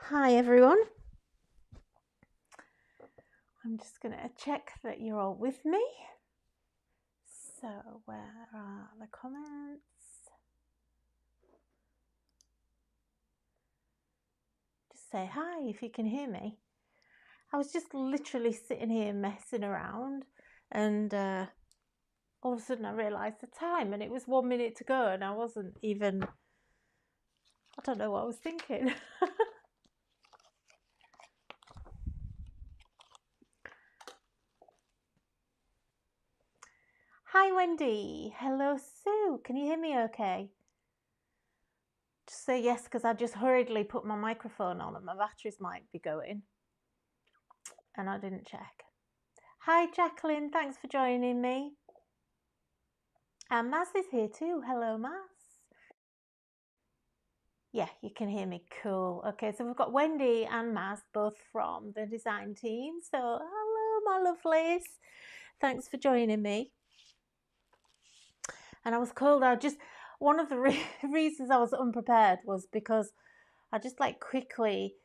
Hi everyone. I'm just going to check that you're all with me. So where are the comments? Just say hi if you can hear me. I was just literally sitting here messing around and all of a sudden I realised the time and it was 1 minute to go and I wasn't even, I don't know what I was thinking. Hi Wendy. Hello Sue. Can you hear me okay? Just say yes because I just hurriedly put my microphone on and my batteries might be going. And I didn't check. Hi Jacqueline, thanks for joining me. And Maz is here too. Hello Maz. Yeah, you can hear me. Cool. Okay, so we've got Wendy and Maz both from the design team. So hello my lovelies. Thanks for joining me. And I was cold. One of the reasons I was unprepared was because I just like quickly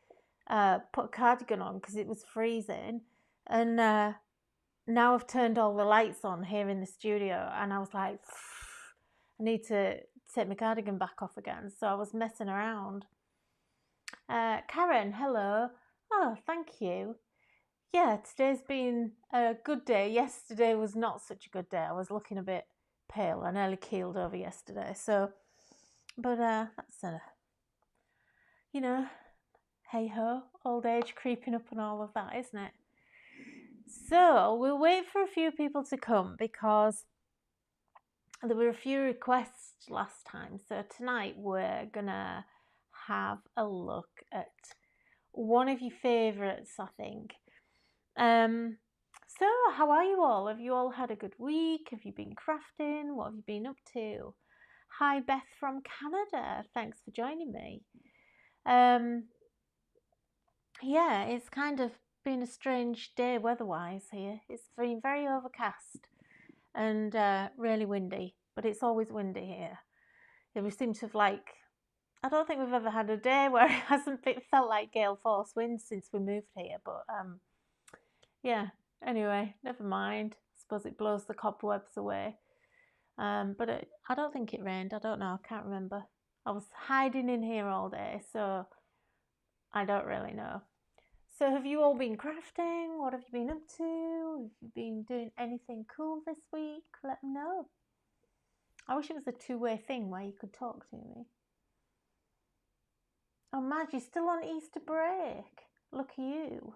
put a cardigan on because it was freezing. And now I've turned all the lights on here in the studio and I was like, I need to take my cardigan back off again. So I was messing around. Karen, hello. Oh, thank you. Yeah, today's been a good day. Yesterday was not such a good day. I was looking a bit pale. I nearly keeled over yesterday. So, but that's hey ho, old age creeping up and all of that, isn't it? So we'll wait for a few people to come because there were a few requests last time. So tonight we're gonna have a look at one of your favourites, I think. So how are you all? Have you all had a good week? Have you been crafting? What have you been up to? Hi Beth from Canada, thanks for joining me. Yeah, it's kind of been a strange day weather-wise here. It's been very overcast and really windy, but it's always windy here. We seem to have I don't think we've ever had a day where it hasn't felt like gale force winds since we moved here, but yeah, anyway, never mind. I suppose it blows the cobwebs away. But I don't think it rained. I don't know. I can't remember. I was hiding in here all day, so I don't really know. So have you all been crafting? What have you been up to? Have you been doing anything cool this week? Let me know. I wish it was a two-way thing where you could talk to me. Oh, Madge, you're still on Easter break. Look at you.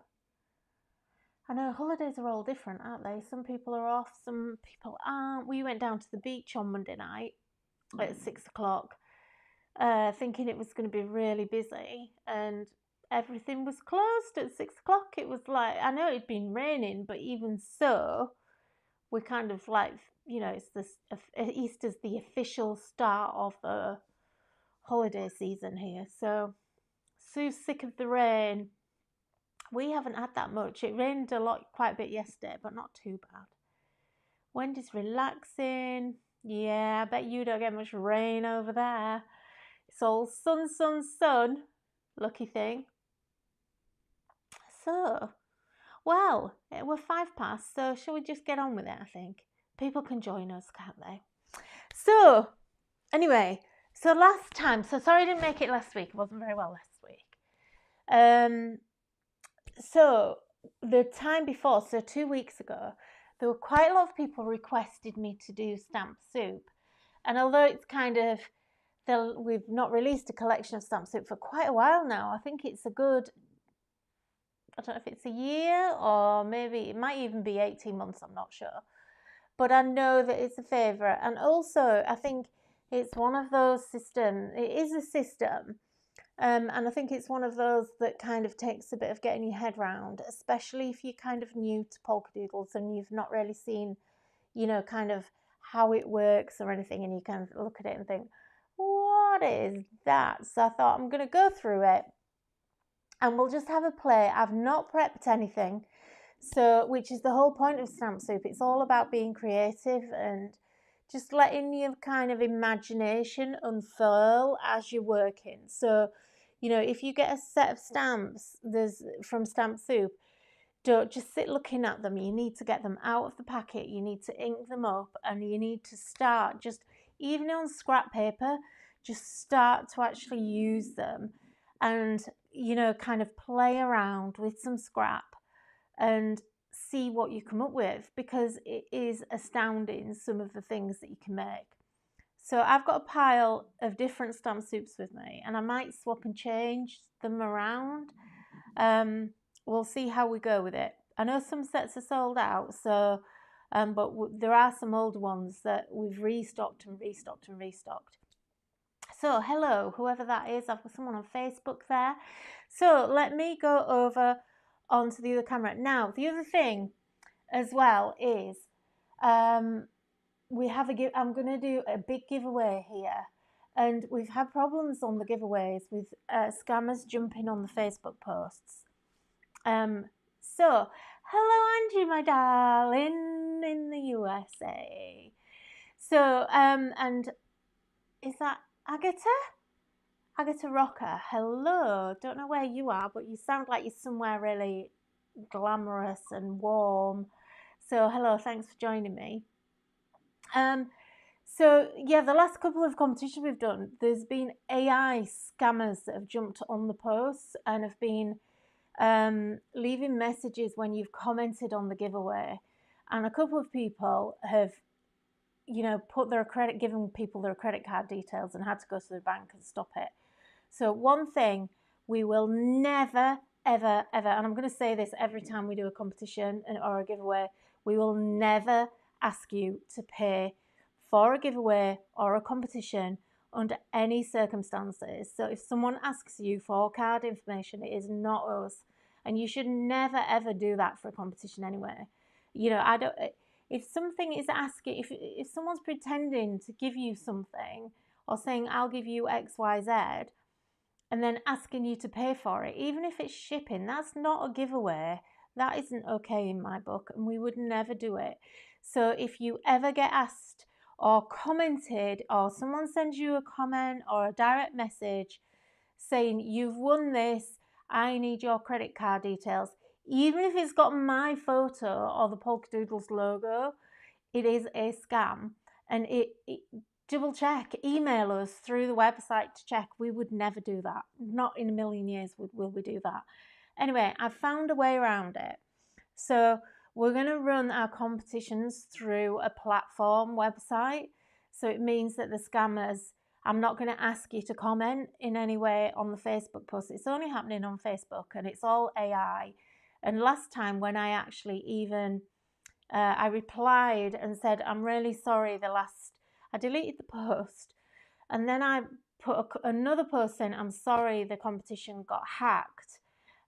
I know holidays are all different, aren't they? Some people are off, some people aren't. We went down to the beach on Monday night at 6 o'clock, thinking it was going to be really busy, and everything was closed at 6 o'clock. It was like, I know it'd been raining, but even so, we kind of it's this Easter's the official start of the holiday season here. So Sue's sick of the rain. We haven't had that much. It rained a lot, quite a bit yesterday, but not too bad. Wendy's relaxing. Yeah, I bet you don't get much rain over there. It's all sun, sun, sun. Lucky thing. So, well, we're 5 past, so shall we just get on with it, I think? People can join us, can't they? So, anyway, so last time, so sorry I didn't make it last week. I wasn't very well last week. So the time before, so 2 weeks ago, there were quite a lot of people requested me to do stamp soup. And although it's kind of, we've not released a collection of stamp soup for quite a while now. I think it's a good, I don't know if it's a year or maybe it might even be 18 months, I'm not sure. But I know that it's a favourite. And also, I think it's one of those systems, it is a system. And I think it's one of those that kind of takes a bit of getting your head round, especially if you're kind of new to Polkadoodles and you've not really seen, kind of how it works or anything, and you kind of look at it and think, what is that? So I thought I'm going to go through it and we'll just have a play. I've not prepped anything, so which is the whole point of Stamp Soup. It's all about being creative and just letting your kind of imagination unfurl as you're working. So You know, if you get a set of stamps from Stamp Soup, don't just sit looking at them. You need to get them out of the packet. You need to ink them up, and you need to start just, even on scrap paper, just start to actually use them and, you know, kind of play around with some scrap and see what you come up with, because it is astounding some of the things that you can make. So I've got a pile of different Stamp Soups with me, and I might swap and change them around. We'll see how we go with it. I know some sets are sold out, so but there are some old ones that we've restocked and restocked and restocked. So hello, whoever that is. I've got someone on Facebook there. So let me go over onto the other camera. Now, the other thing as well is we have I'm going to do a big giveaway here. And we've had problems on the giveaways with scammers jumping on the Facebook posts. So, hello Angie, my darling, in the USA. So, and is that Agatha Rocker? Hello, don't know where you are, but you sound like you're somewhere really glamorous and warm. So, hello, thanks for joining me. So yeah, the last couple of competitions we've done, there's been AI scammers that have jumped on the posts and have been leaving messages when you've commented on the giveaway, and a couple of people have, you know, given people their credit card details and had to go to the bank and stop it. So one thing we will never, ever, ever, and I'm going to say this every time we do a competition or a giveaway, we will never ask you to pay for a giveaway or a competition under any circumstances. So if someone asks you for card information, it is not us, and you should never ever do that for a competition anyway. You know, if something is asking, if someone's pretending to give you something or saying I'll give you XYZ and then asking you to pay for it, even if it's shipping, that's not a giveaway. That isn't okay in my book, and we would never do it. So if you ever get asked or commented, or someone sends you a comment or a direct message saying you've won this, I need your credit card details, even if it's got my photo or the Polkadoodles logo, it is a scam. And it double check, email us through the website to check. We would never do that. Not in a million years will we do that. Anyway, I've found a way around it. So we're going to run our competitions through a platform website. So it means that the scammers, I'm not going to ask you to comment in any way on the Facebook post. It's only happening on Facebook, and it's all AI. And last time when I actually even, I replied and said, I'm really sorry, I deleted the post. And then I put another post saying, I'm sorry, the competition got hacked.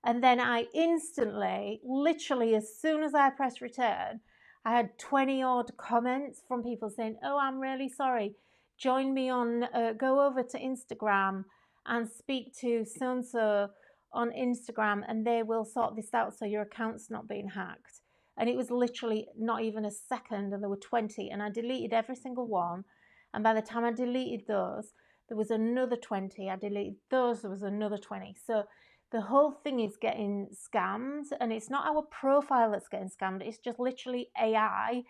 And then I instantly, literally as soon as I pressed return, I had 20 odd comments from people saying, oh, I'm really sorry. Join me on, go over to Instagram and speak to so-and-so on Instagram, and they will sort this out so your account's not being hacked. And it was literally not even a second, and there were 20, and I deleted every single one. And by the time I deleted those, there was another 20. I deleted those, there was another 20. So the whole thing is getting scammed, and it's not our profile that's getting scammed. It's just literally AI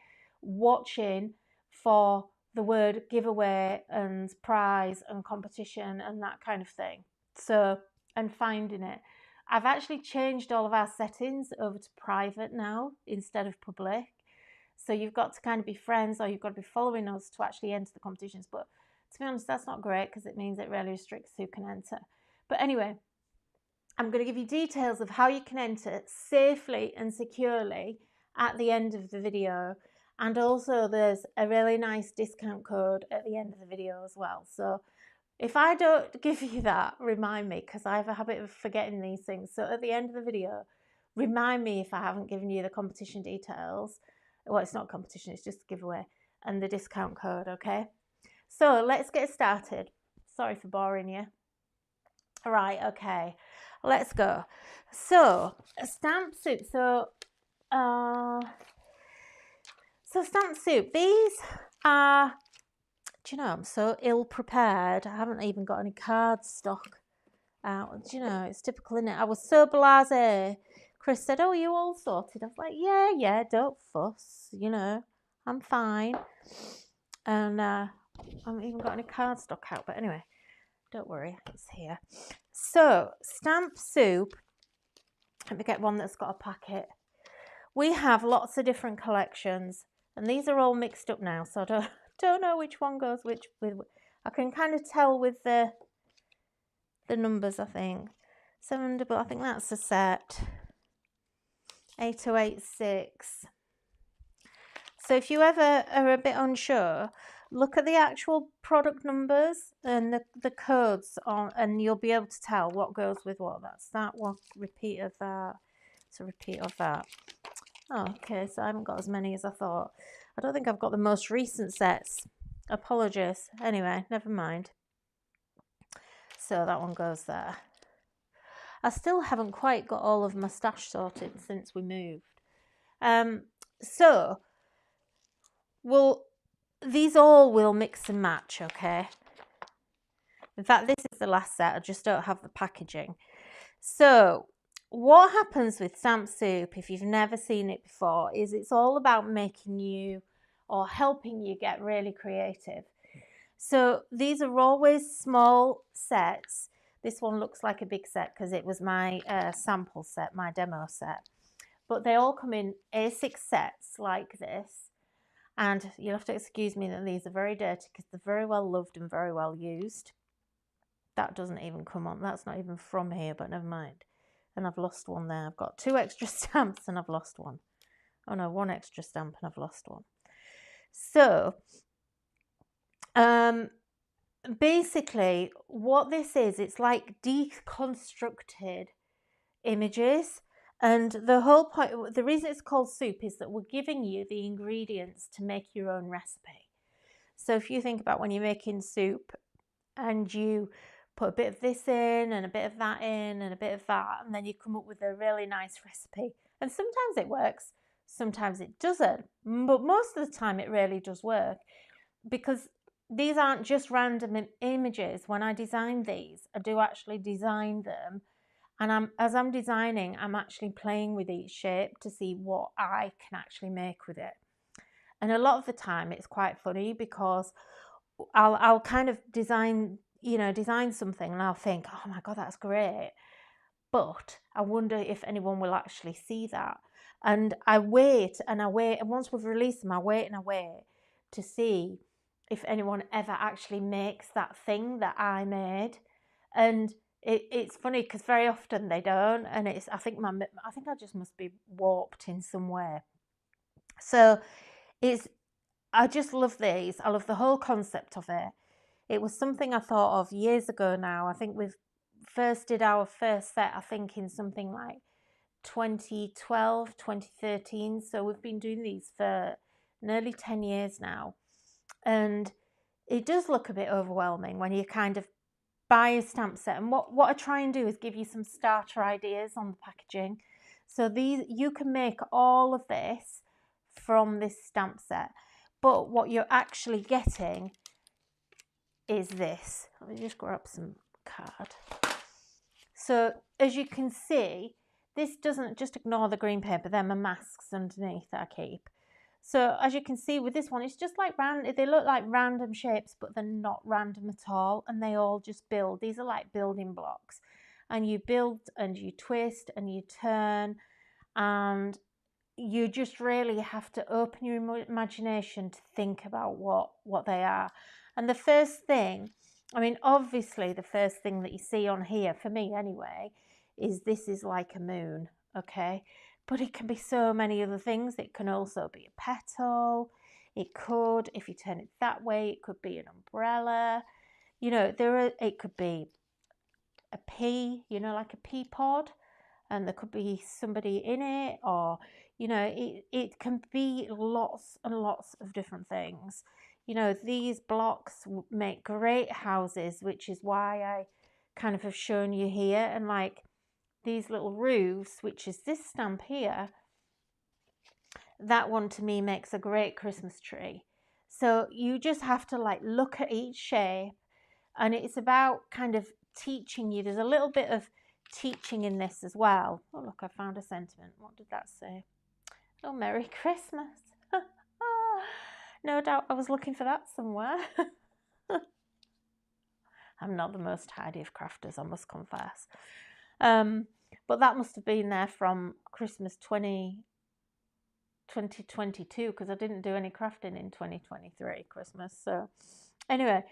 watching for the word giveaway and prize and competition and that kind of thing. So, and finding it. I've actually changed all of our settings over to private now instead of public. So you've got to kind of be friends, or you've got to be following us to actually enter the competitions. But to be honest, that's not great, because it means it really restricts who can enter. But anyway, I'm going to give you details of how you can enter safely and securely at the end of the video. And also there's a really nice discount code at the end of the video as well. So if I don't give you that, remind me, because I have a habit of forgetting these things. So at the end of the video, remind me if I haven't given you the competition details. Well, it's not a competition, it's just a giveaway, and the discount code, okay? So let's get started. Sorry for boring you. All right, okay, let's go. So Stamp Soup. So Stamp Soup, these are, do you know, I'm so ill prepared. I haven't even got any card stock out. Do you know, it's typical, isn't it? I was so blasé. Chris said, "Oh, are you all sorted?" I was like, "Yeah, don't fuss, you know, I'm fine." And I haven't even got any cardstock out, but anyway, don't worry, it's here. So, stamp soup. Let me get one that's got a packet. We have lots of different collections, and these are all mixed up now, so I don't know which one goes which with. I can kind of tell with the numbers, I think. 7 double, I think that's a set. 8086. So if you ever are a bit unsure, look at the actual product numbers and the codes on, and you'll be able to tell what goes with what. That's that one, repeat of that. It's a repeat of that. Oh, okay, so I haven't got as many as I thought. I don't think I've got the most recent sets. Apologies. Anyway, never mind. So that one goes there. I still haven't quite got all of my stash sorted since we moved. So, these all will mix and match, okay? In fact, this is the last set. I just don't have the packaging. So, what happens with stamp soup, if you've never seen it before, is it's all about making you or helping you get really creative. So, these are always small sets. This one looks like a big set because it was my sample set, my demo set. But they all come in A6 sets like this. And you'll have to excuse me that these are very dirty because they're very well loved and very well used. That doesn't even come on. That's not even from here, but never mind. And I've lost one there. I've got 2 extra stamps and I've lost one. Oh no, 1 extra stamp and I've lost one. So, basically what this is, it's like deconstructed images, and the whole point, the reason it's called soup is that we're giving you the ingredients to make your own recipe. So if you think about when you're making soup and you put a bit of this in and a bit of that in and a bit of that, and then you come up with a really nice recipe, and sometimes it works, sometimes it doesn't, but most of the time it really does work, because these aren't just random images. When I design these, I do actually design them, and as I'm designing, I'm actually playing with each shape to see what I can actually make with it. And a lot of the time it's quite funny because I'll kind of design something and I'll think, oh my God, that's great. But I wonder if anyone will actually see that. And I wait, and once we've released them, I wait to see if anyone ever actually makes that thing that I made. And it's funny because very often they don't, and I think I just must be warped in some way. So I just love these. I love the whole concept of it. It was something I thought of years ago now. I think we first did our first set, I think, in something like 2012, 2013. So we've been doing these for nearly 10 years now. And it does look a bit overwhelming when you kind of buy a stamp set. And what I try and do is give you some starter ideas on the packaging. So you can make all of this from this stamp set. But what you're actually getting is this. Let me just grab some card. So as you can see, this doesn't, just ignore the green paper, they're my masks underneath that I keep. So as you can see with this one, it's just like they look like random shapes, but they're not random at all, and they all just build. These are like building blocks, and you build and you twist and you turn, and you just really have to open your imagination to think about what they are. And the first thing, I mean, obviously the first thing that you see on here, for me anyway, is this is like a moon, okay? But it can be so many other things. It can also be a petal. It could, if you turn it that way, it could be an umbrella. You know, it could be a pea, you know, like a pea pod, and there could be somebody in it, or, you know, it can be lots and lots of different things. You know, these blocks make great houses, which is why I kind of have shown you here. And like these little roofs, which is this stamp here, that one to me makes a great Christmas tree. So you just have to like look at each shape, and it's about kind of teaching you. There's a little bit of teaching in this as well. Oh, look, I found a sentiment. What did that say? Oh, Merry Christmas. No doubt I was looking for that somewhere. I'm not the most tidy of crafters, I must confess. But that must have been there from Christmas 2022, because I didn't do any crafting in 2023 Christmas. So anyway,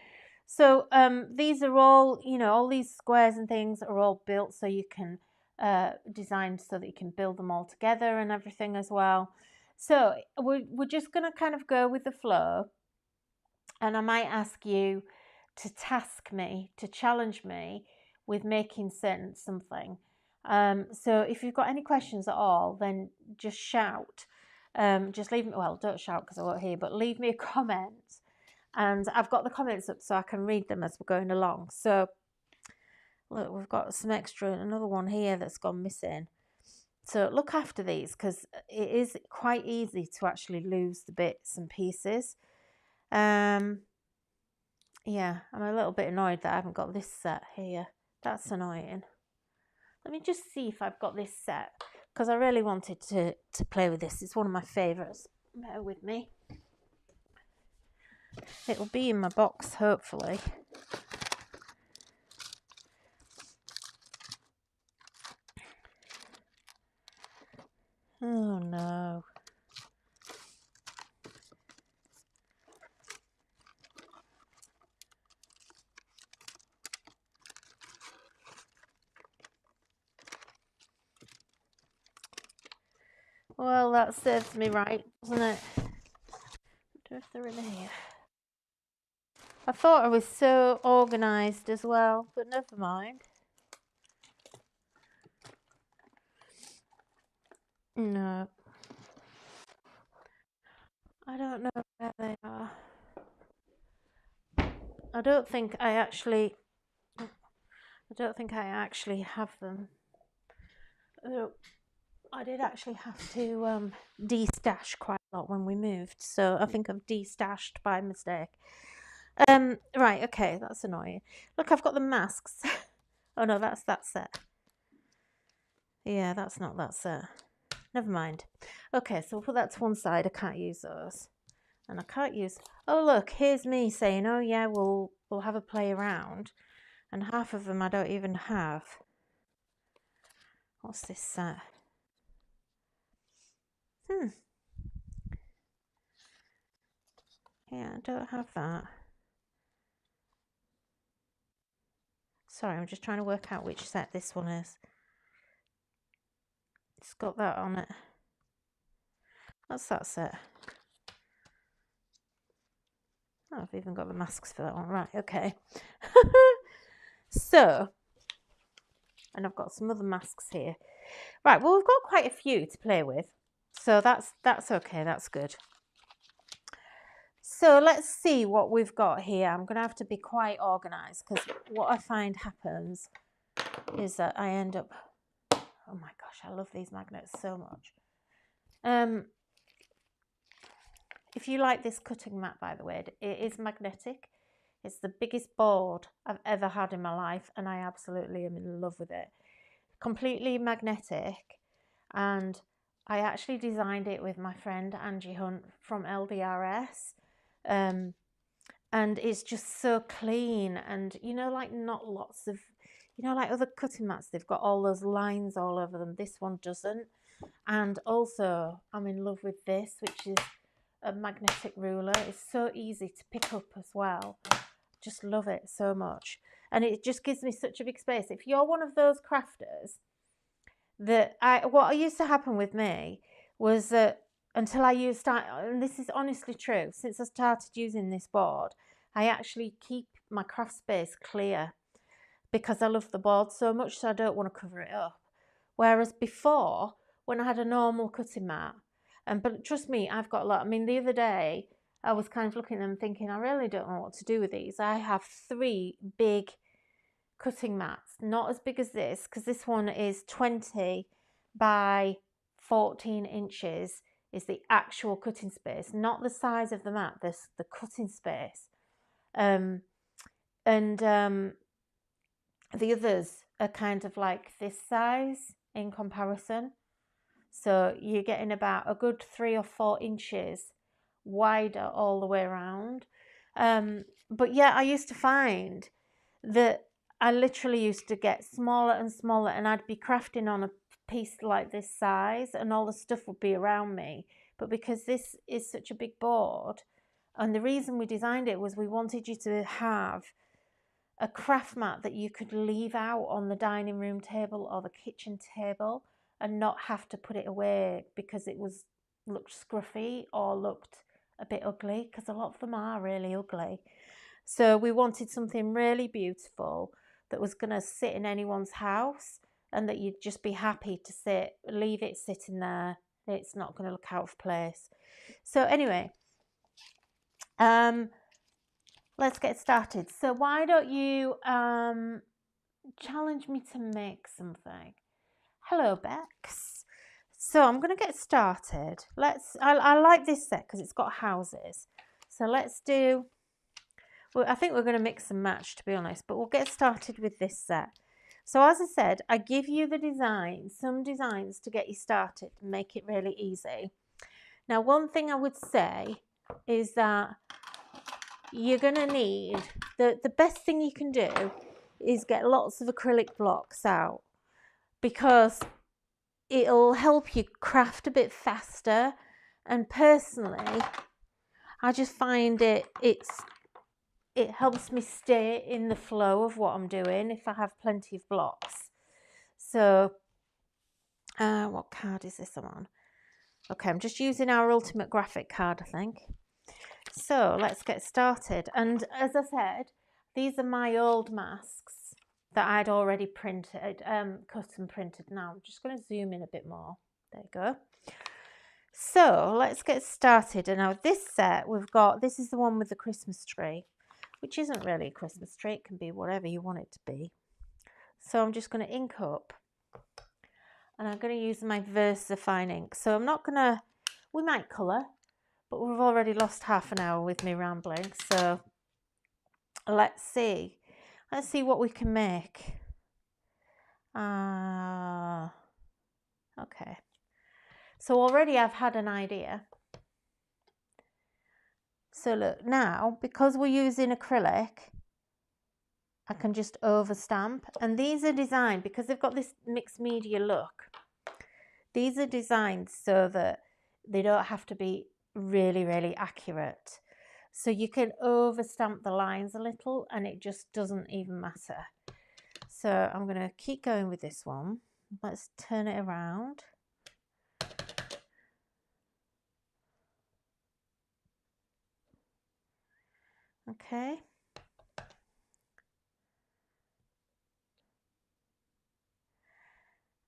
so these are all, you know, all these squares and things are all built so you can design so that you can build them all together and everything as well. So we're just going to kind of go with the flow, and I might ask you to task me, to challenge me with making something. So if you've got any questions at all, then just shout. Just leave me, well, don't shout because I won't hear, but leave me a comment. And I've got the comments up so I can read them as we're going along. So look, we've got some extra, another one here that's gone missing. So look after these, because it is quite easy to actually lose the bits and pieces. Yeah, I'm a little bit annoyed that I haven't got this set here. That's annoying. Let me just see if I've got this set, because I really wanted to play with this. It's one of my favourites. Bear with me. It'll be in my box, hopefully. Oh no. Well, that serves me right, doesn't it? I don't know if they're in here. I thought I was so organised as well, but never mind. No. I don't know where they are. I don't think I actually have them. Oh, I did actually have to de-stash quite a lot when we moved, so I think I've de-stashed by mistake. Right, okay, that's annoying. Look, I've got the masks. Oh no, that's that set. Yeah, that's not that set. Never mind. Okay, so we'll put that to one side. I can't use those. And I can't use... Oh, look, here's me saying, oh yeah, we'll have a play around. And half of them I don't even have. What's this set? Yeah, I don't have that. Sorry, I'm just trying to work out which set this one is. It's got that on it. What's that set? Oh, I've even got the masks for that one. Right, okay. So, and I've got some other masks here. Right, well, we've got quite a few to play with. So that's okay, that's good. So let's see what we've got here. I'm going to have to be quite organised, because what I find happens is that I end up... Oh my gosh, I love these magnets so much. If you like this cutting mat, by the way, it is magnetic. It's the biggest board I've ever had in my life, and I absolutely am in love with it. Completely magnetic, and I actually designed it with my friend Angie Hunt from LDRS. And it's just so clean, and you know, like not lots of, you know, like other cutting mats, they've got all those lines all over them. This one doesn't. And also I'm in love with this, which is a magnetic ruler. It's so easy to pick up as well. Just love it so much, and it just gives me such a big space. If you're one of those crafters that what used to happen with me was that until I used, and this is honestly true, since I started using this board, I actually keep my craft space clear because I love the board so much, so I don't want to cover it up. Whereas before, when I had a normal cutting mat, but trust me, I've got a lot. I mean, the other day, I was kind of looking at them thinking, I really don't know what to do with these. I have 3 big cutting mats, not as big as this, because this one is 20 by 14 inches is the actual cutting space, not the size of the mat, the cutting space. The others are kind of like this size in comparison. So you're getting about a good 3 or 4 inches wider all the way around. But yeah, I used to find that I literally used to get smaller and smaller, and I'd be crafting on a piece like this size and all the stuff would be around me. But because this is such a big board, and the reason we designed it was we wanted you to have a craft mat that you could leave out on the dining room table or the kitchen table and not have to put it away because it looked scruffy or looked a bit ugly, because a lot of them are really ugly. So we wanted something really beautiful that was going to sit in anyone's house and that you'd just be happy to leave it sitting there. It's not going to look out of place. So anyway, let's get started. So why don't you challenge me to make something? Hello, Bex. So I'm going to get started. I like this set because it's got houses. So let's do, well, I think we're going to mix and match, to be honest, but we'll get started with this set. So as I said, I give you the designs, some designs to get you started and make it really easy. Now, one thing I would say is that you're going to need, the best thing you can do is get lots of acrylic blocks out, because it'll help you craft a bit faster. And personally, I just find it helps me stay in the flow of what I'm doing if I have plenty of blocks. So what card is this I'm on? Okay, I'm just using our ultimate graphic card, I think. So let's get started. And as I said, these are my old masks that I'd already printed, cut and printed. Now I'm just going to zoom in a bit more. There you go. So let's get started. And now this set we've got, this is the one with the Christmas tree, which isn't really a Christmas tree. It can be whatever you want it to be. So I'm just going to ink up, and I'm going to use my VersaFine ink. So I'm not going to, we might colour, but we've already lost half an hour with me rambling. So let's see what we can make. Okay. So already I've had an idea. So look, now, because we're using acrylic, I can just overstamp. And these are designed, because they've got this mixed media look, these are designed so that they don't have to be really, really accurate. So you can overstamp the lines a little and it just doesn't even matter. So I'm going to keep going with this one. Let's turn it around. Okay.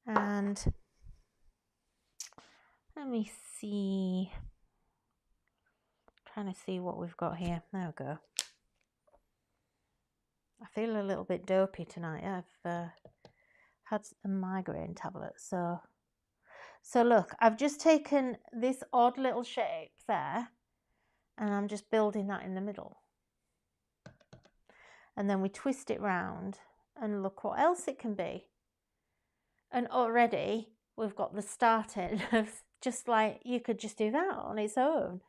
And let me see. Trying to see what we've got here. There we go. I feel a little bit dopey tonight. I've had a migraine tablet. So look, I've just taken this odd little shape there, and I'm just building that in the middle. And then we twist it round, and look what else it can be. And already we've got the starting of, just like, you could just do that on its own.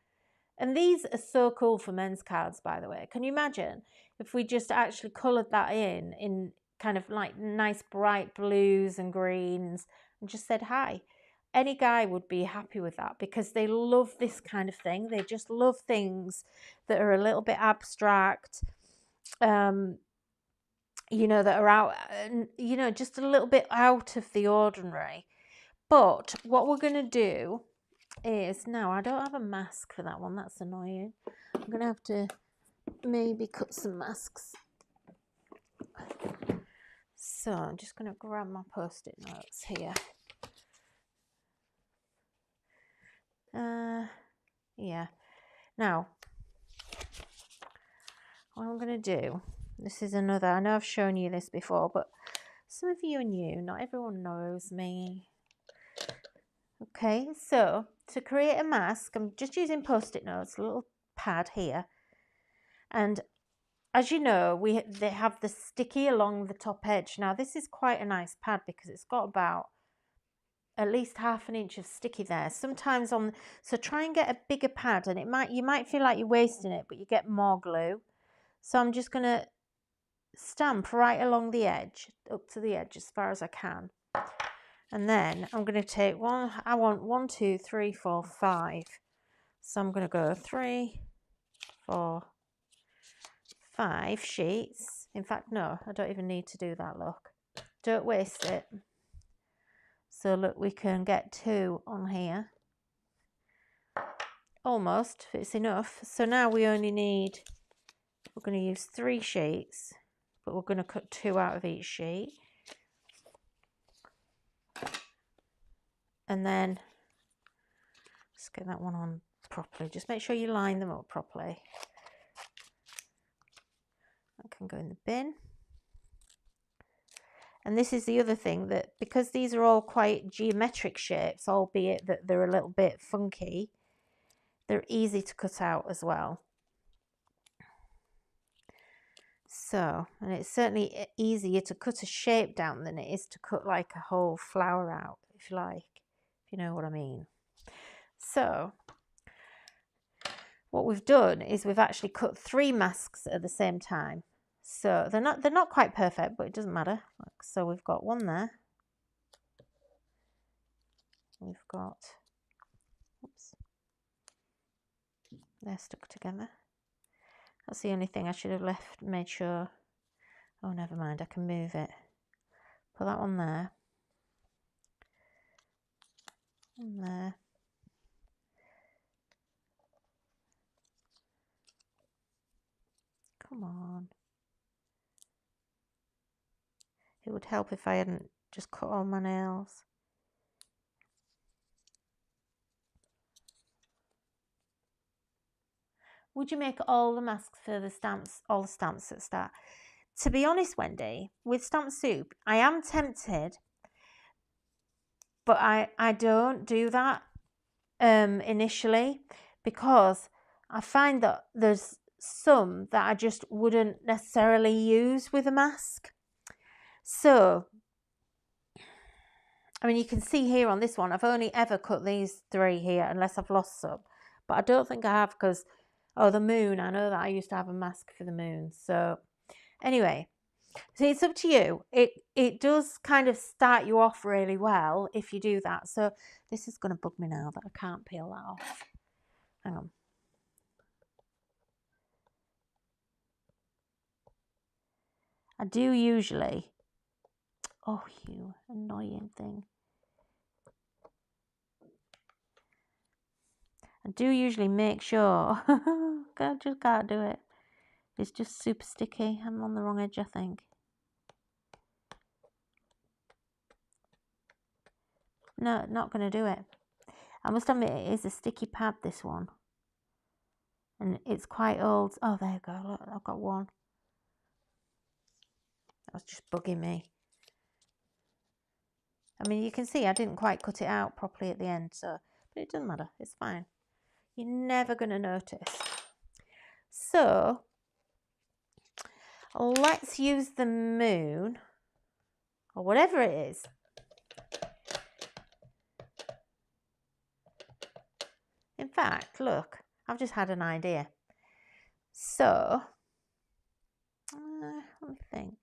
And these are so cool for men's cards, by the way. Can you imagine if we just actually coloured that in kind of like nice bright blues and greens and just said hi? Any guy would be happy with that, because they love this kind of thing. They just love things that are a little bit abstract, you know, that are out, you know, just a little bit out of the ordinary. But what we're going to do is, now I don't have a mask for that one. That's annoying. I'm going to have to maybe cut some masks. So I'm just going to grab my post-it notes here. Yeah. Now, what I'm going to do, this is another, I know I've shown you this before, but some of you are new. Not everyone knows me. Okay, so to create a mask, I'm just using post-it notes, a little pad here, and as you know, they have the sticky along the top edge. Now this is quite a nice pad because it's got about at least ½ inch of sticky there. Sometimes so try and get a bigger pad, and you might feel like you're wasting it, but you get more glue. So I'm just gonna stamp right along the edge, up to the edge as far as I can. And then I'm going to take I want 1, 2, 3, 4, 5. So I'm going to go 3, 4, 5 sheets. In fact, no, I don't even need to do that, look. Don't waste it. So look, we can get 2 on here. Almost, if it's enough. So now we only need, we're going to use 3 sheets, but we're going to cut 2 out of each sheet. And then let's get that one on properly. Just make sure you line them up properly. That can go in the bin. And this is the other thing, that because these are all quite geometric shapes, albeit that they're a little bit funky, they're easy to cut out as well. So, and it's certainly easier to cut a shape down than it is to cut like a whole flower out, if you like, if you know what I mean. So what we've done is we've actually cut 3 masks at the same time. So they're not quite perfect, but it doesn't matter. So we've got one there. We've got, oops, they're stuck together. That's the only thing I should have made sure. Oh, never mind, I can move it. Put that one there. And there. Come on. It would help if I hadn't just cut all my nails. Would you make all the masks for the stamps, all the stamps at start? To be honest, Wendy, with stamp soup, I am tempted, but I don't do that initially, because I find that there's some that I just wouldn't necessarily use with a mask. So, I mean, you can see here on this one, I've only ever cut these 3 here, unless I've lost some. But I don't think I have, because, oh, the moon, I know that I used to have a mask for the moon. So, anyway, so it's up to you. It does kind of start you off really well if you do that. So, this is going to bug me now that I can't peel that off. Hang on. I do usually... Oh, you annoying thing. I do usually make sure. I just can't do it. It's just super sticky. I'm on the wrong edge, I think. No, not going to do it. I must admit, it is a sticky pad, this one. And it's quite old. Oh, there you go. Look, I've got one. That was just bugging me. I mean, you can see I didn't quite cut it out properly at the end, so, but it doesn't matter. It's fine. You're never going to notice. So, let's use the moon, or whatever it is. In fact, look, I've just had an idea. So, let me think.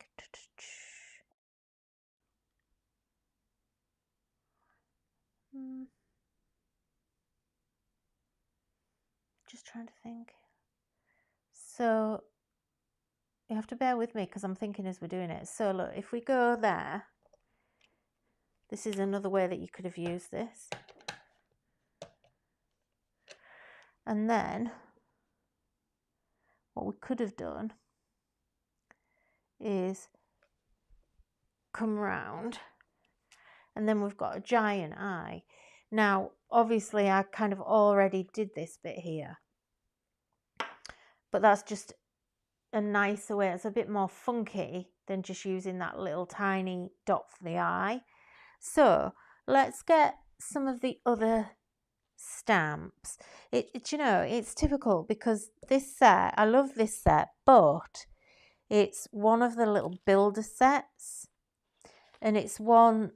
Just trying to think. So, you have to bear with me because I'm thinking as we're doing it. So, look, if we go there, this is another way that you could have used this. And then, what we could have done is come round, and then we've got a giant eye. Now, obviously, I kind of already did this bit here, but that's just a nicer way. It's a bit more funky than just using that little tiny dot for the eye. So let's get some of the other stamps. You know, it's typical because this set, I love this set, but It's one of the little builder sets, and it's one,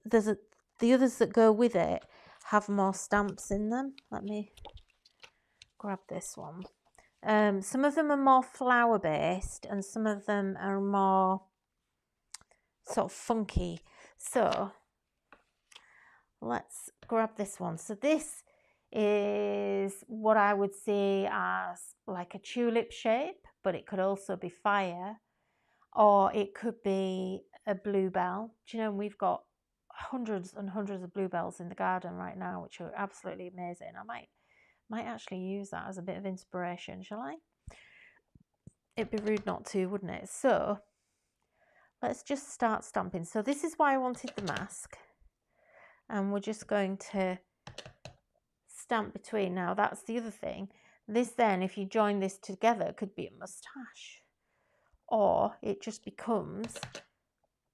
the others that go with it have more stamps in them. Let me grab this one. Some of them are more flower based and some of them are more sort of funky. So let's grab this one. So this is what I would see as like a tulip shape, but it could also be fire, or it could be a bluebell. Do you know, we've got hundreds and hundreds of bluebells in the garden right now, which are absolutely amazing. I might actually use that as a bit of inspiration, shall I? It'd be rude not to, wouldn't it? So let's just start stamping. So this is why I wanted the mask, and we're just going to stamp between. Now that's the other thing. This then, if you join this together, could be a moustache, or it just becomes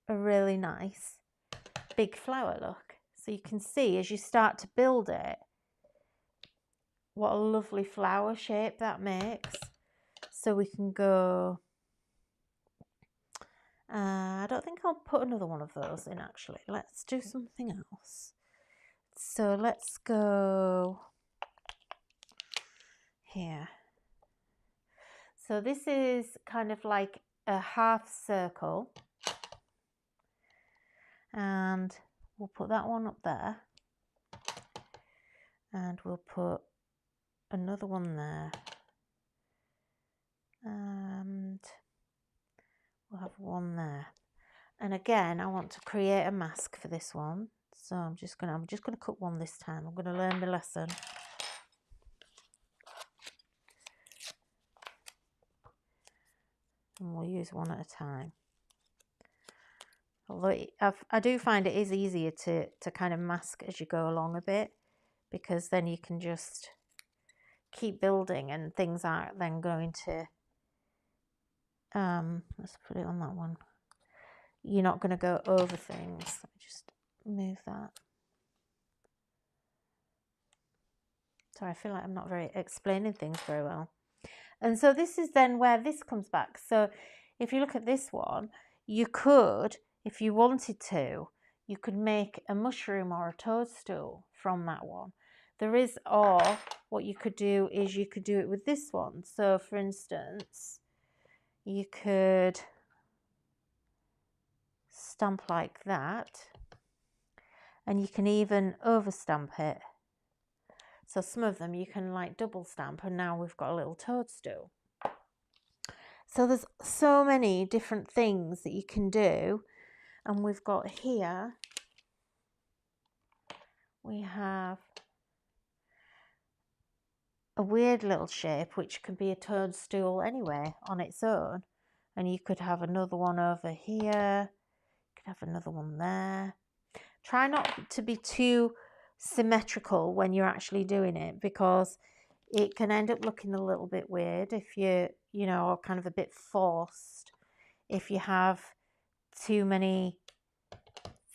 a really nice big flower look. So you can see as you start to build it, what a lovely flower shape that makes. So we can go, I don't think I'll put another one of those in actually. Let's do something else. So let's go here. So this is kind of like a half circle, and we'll put that one up there, and we'll put another one there, and we'll have one there. And again, I want to create a mask for this one, so I'm just gonna cut one this time. I'm gonna learn the lesson. And we'll use one at a time. Although I do find it is easier to kind of mask as you go along a bit, because then you can just keep building and things aren't then going to, let's put it on that one. You're not going to go over things. Let me just move that. Sorry, I feel like I'm not very explaining things very well. And so this is then where this comes back. So if you look at this one, you could, if you wanted to, you could make a mushroom or a toadstool from that one. There is, or what you could do is you could do it with this one. So for instance, you could stamp like that, and you can even overstamp it. So some of them you can like double stamp, and now we've got a little toadstool. So there's so many different things that you can do. And we've got here, we have a weird little shape which can be a toadstool anyway on its own. And you could have another one over here, you could have another one there. Try not to be too symmetrical when you're actually doing it, because it can end up looking a little bit weird if you know, kind of a bit forced, if you have too many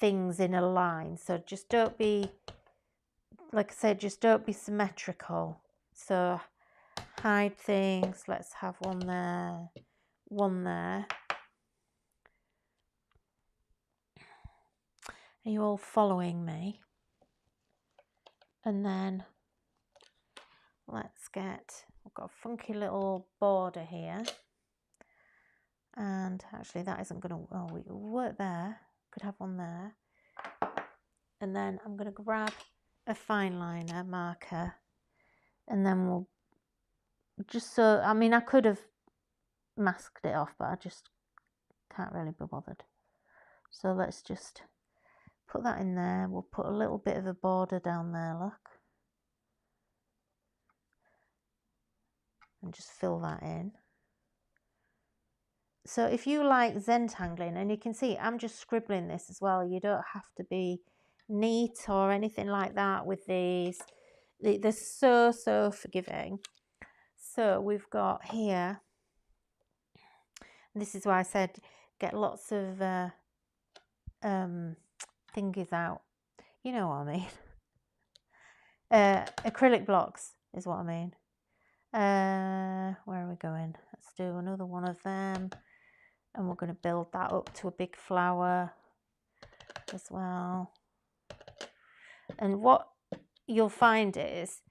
things in a line. So just don't be, like I said, just don't be symmetrical. So hide things. Let's have one there, one there. Are you all following me? And then let's get, we've got a funky little border here. And actually that isn't going to, oh, we work there. Could have one there. And then I'm going to grab a fine liner marker, and then we'll just, so, I mean, I could have masked it off, but I just can't really be bothered. So let's just put that in there. We'll put a little bit of a border down there, look. And just fill that in. So if you like Zentangling, and you can see I'm just scribbling this as well, you don't have to be neat or anything like that with these. They're so forgiving. So we've got here, this is why I said get lots of thingies out. You know what I mean. Acrylic blocks is what I mean. Where are we going? Let's do another one of them. And we're going to build that up to a big flower as well. And what you'll find is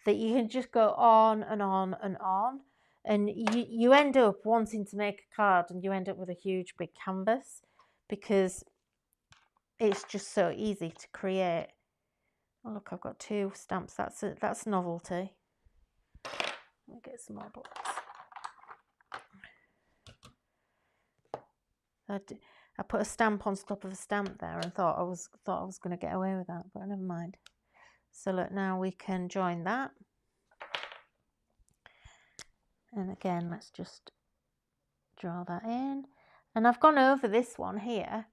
that you can just go on and on and on, and you end up wanting to make a card, and you end up with a huge big canvas because it's just so easy to create. Oh look, I've got 2 stamps. That's novelty. Let me get some more books. I put a stamp on top of a stamp there and thought I was going to get away with that, but never mind. So look, now we can join that. And again, let's just draw that in. And I've gone over this one here,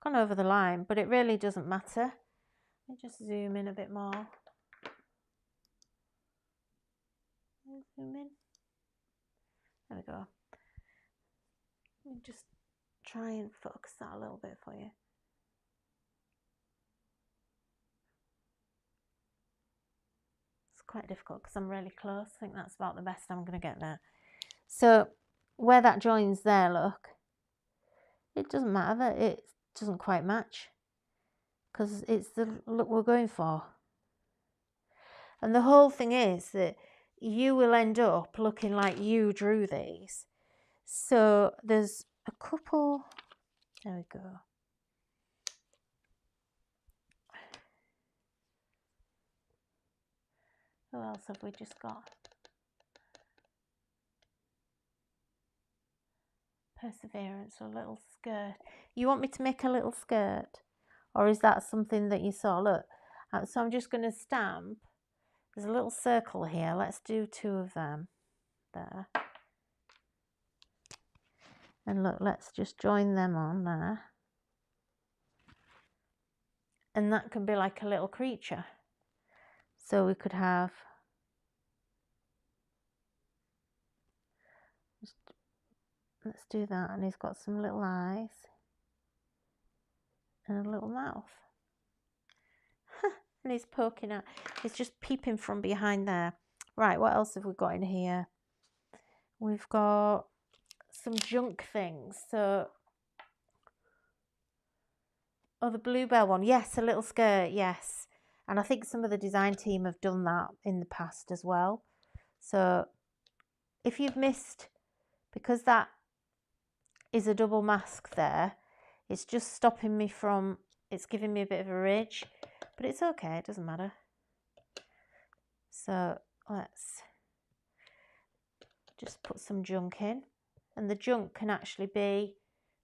gone over the line, but it really doesn't matter. Let me just zoom in a bit more. Zoom in. There we go. Let me just try and focus that a little bit for you. It's quite difficult because I'm really close. I think that's about the best I'm going to get there. So where that joins there, look, it doesn't matter that it doesn't quite match because it's the look we're going for. And the whole thing is that you will end up looking like you drew these. So there's a couple, there we go. Who else have we just got? Perseverance, a little skirt. You want me to make a little skirt? Or is that something that you saw? Look, so I'm just going to stamp. There's a little circle here. Let's do 2 of them there. And look, let's just join them on there. And that can be like a little creature. So we could have, let's do that. And he's got some little eyes and a little mouth. And he's poking out. He's just peeping from behind there. Right, what else have we got in here? We've got some junk things. So, oh, the bluebell one. Yes, a little skirt, yes. And I think some of the design team have done that in the past as well. So if you've missed, because that is a double mask there, it's just stopping me from, it's giving me a bit of a ridge, but it's okay, it doesn't matter. So let's just put some junk in, and the junk can actually be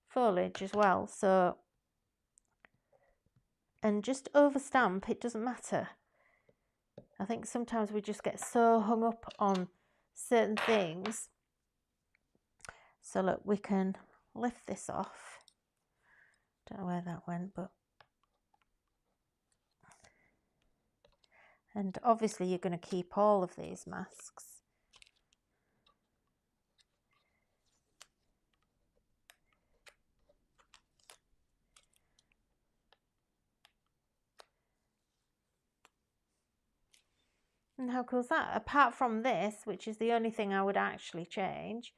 foliage as well. So, and just over stamp, it doesn't matter. I think sometimes we just get so hung up on certain things. So look, we can lift this off. Don't know where that went, but. And obviously you're going to keep all of these masks. And how cool is that? Apart from this, which is the only thing I would actually change,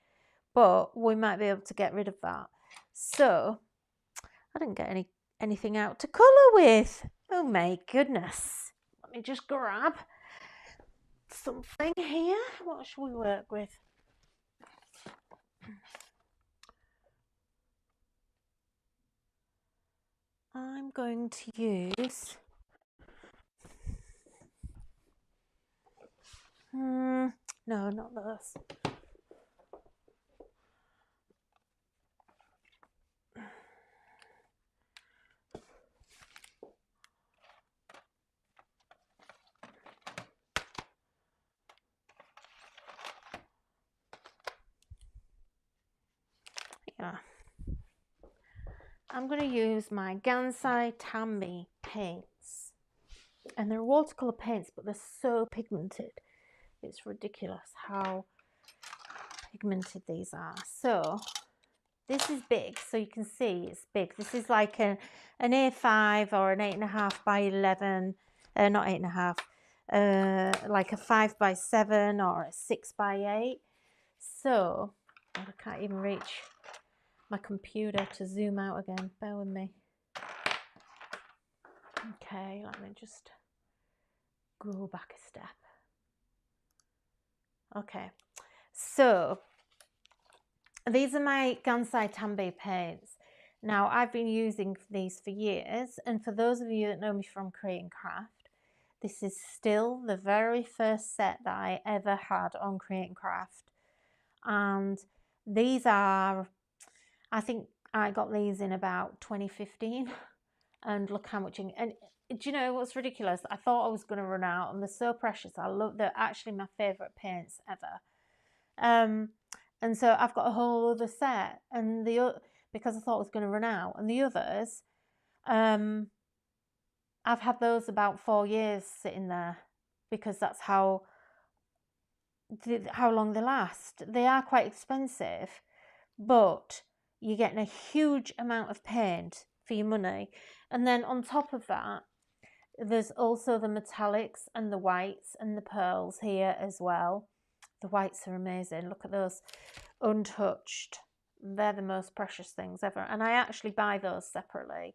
but we might be able to get rid of that. So I didn't get anything out to colour with. Oh my goodness. Let me just grab something here. What should we work with? I'm going to use no, not those. Yeah. I'm going to use my Gansai Tambi paints. And they're watercolour paints, but they're so pigmented. It's ridiculous how pigmented these are. So this is big, so you can see it's big. This is like an A5 or an 8.5 by 11, not 8.5, like a 5 by 7 or a 6 by 8. So I can't even reach my computer to zoom out again. Bear with me. Okay, let me just go back a step. Okay, so these are my Gansai Tambay paints. Now, I've been using these for years, and for those of you that know me from Create and Craft, this is still the very first set that I ever had on Create and Craft. And these are, I think I got these in about 2015, and look how much, and do you know what's ridiculous? I thought I was going to run out, and they're so precious. I love, they're actually my favourite paints ever. And so I've got a whole other set, and because I thought I was going to run out, and the others, I've had those about 4 years sitting there, because that's how long they last. They are quite expensive, but you're getting a huge amount of paint for your money. And then on top of that, there's also the metallics and the whites and the pearls here as well. The whites are amazing. Look at those, untouched. They're the most precious things ever. And I actually buy those separately.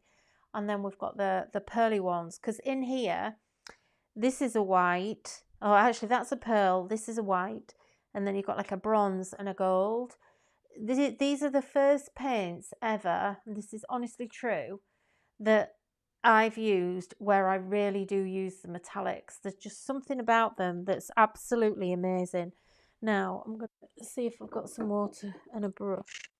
And then we've got the pearly ones, because in here, this is a white. Oh, actually, that's a pearl. This is a white. And then you've got like a bronze and a gold. These are the first paints ever, and this is honestly true, that I've used where I really do use the metallics. There's just something about them that's absolutely amazing. Now, I'm going to see if I've got some water and a brush.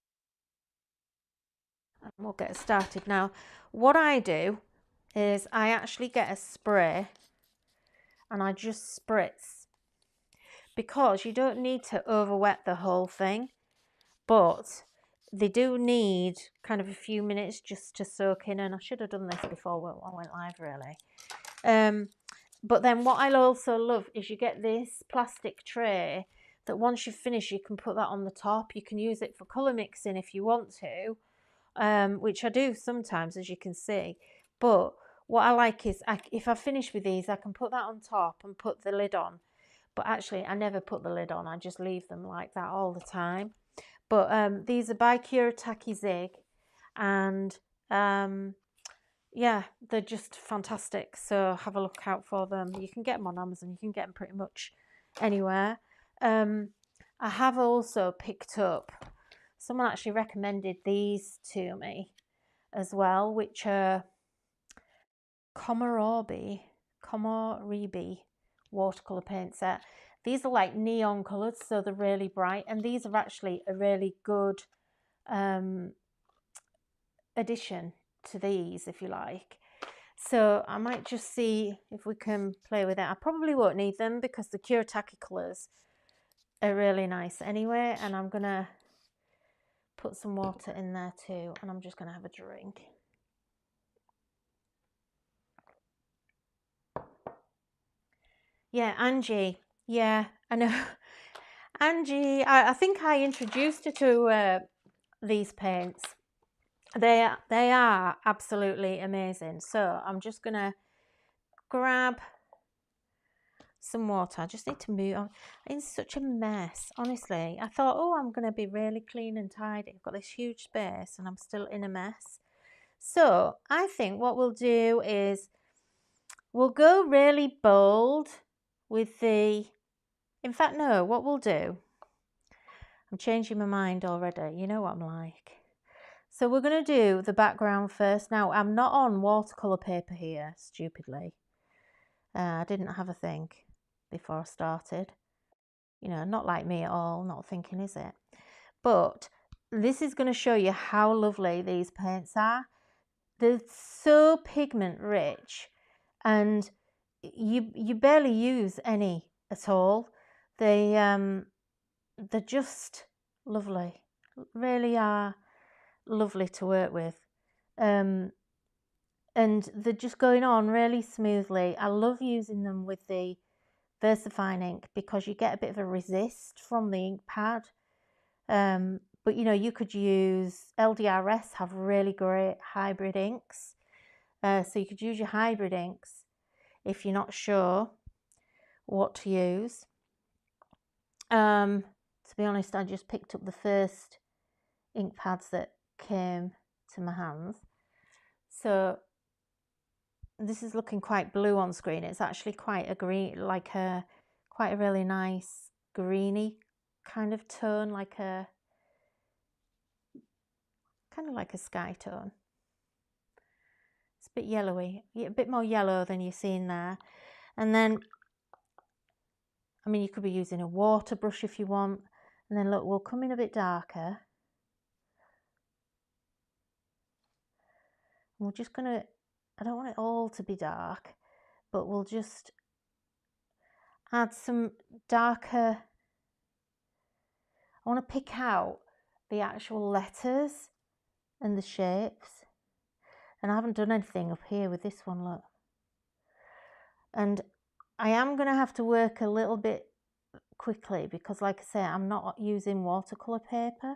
And we'll get started. Now, what I do is I actually get a spray and I just spritz, because you don't need to over wet the whole thing, but they do need kind of a few minutes just to soak in, and I should have done this before I went live, really. But then what I also love is you get this plastic tray that once you've finished, you can put that on the top. You can use it for colour mixing if you want to, which I do sometimes, as you can see. But what I like is, if I finish with these, I can put that on top and put the lid on. But actually, I never put the lid on. I just leave them like that all the time. But these are by Kuretake Zig, and yeah, they're just fantastic. So have a look out for them. You can get them on Amazon. You can get them pretty much anywhere. I have also picked up, someone actually recommended these to me as well, which are Komoribi watercolour paint set. These are like neon coloured, so they're really bright, and these are actually a really good addition to these, if you like. So I might just see if we can play with it. I probably won't need them because the Kuretake colours are really nice anyway, and I'm gonna put some water in there too, and I'm just gonna have a drink. Yeah, Angie. Yeah, I know. Angie, I think I introduced her to these paints. They are absolutely amazing. So I'm just gonna grab some water. I just need to move. I'm in such a mess, honestly. I thought, oh, I'm gonna be really clean and tidy. I've got this huge space and I'm still in a mess. So I think what we'll do is we'll go really bold with the, in fact, no, what we'll do, I'm changing my mind already. You know what I'm like. So we're going to do the background first. Now, I'm not on watercolour paper here, stupidly. I didn't have a thing before I started. You know, not like me at all, not thinking, is it? But this is going to show you how lovely these paints are. They're so pigment rich, and you barely use any at all. They're just lovely, really are lovely to work with, and they're just going on really smoothly. I love using them with the VersaFine ink because you get a bit of a resist from the ink pad, but you know, you could use LDRS, have really great hybrid inks, so you could use your hybrid inks if you're not sure what to use. To be honest, I just picked up the first ink pads that came to my hands. So this is looking quite blue on screen. It's actually quite a green, like quite a really nice greeny kind of tone, like a kind of like a sky tone. It's a bit yellowy, a bit more yellow than you're seeing there. And then, I mean, you could be using a water brush if you want. And then look, we'll come in a bit darker. We're just gonna, I don't want it all to be dark, but we'll just add some darker. I want to pick out the actual letters and the shapes. And I haven't done anything up here with this one, look. And I am going to have to work a little bit quickly because, like I say, I'm not using watercolour paper.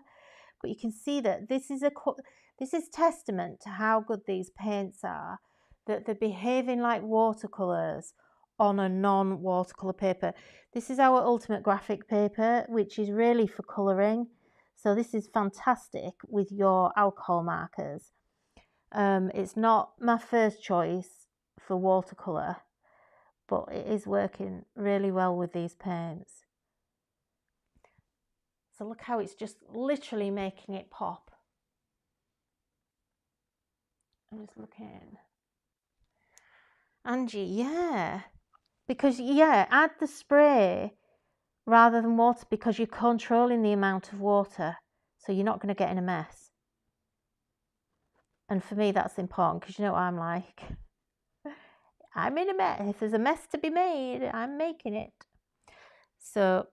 But you can see that this is testament to how good these paints are, that they're behaving like watercolours on a non-watercolour paper. This is our ultimate graphic paper, which is really for colouring. So this is fantastic with your alcohol markers. It's not my first choice for watercolour, but it is working really well with these paints. So look how it's just literally making it pop. I'm just looking. Angie, yeah. Because, yeah, add the spray rather than water because you're controlling the amount of water. So you're not going to get in a mess. And for me, that's important because you know what I'm like. I'm in a mess. If there's a mess to be made, I'm making it. So,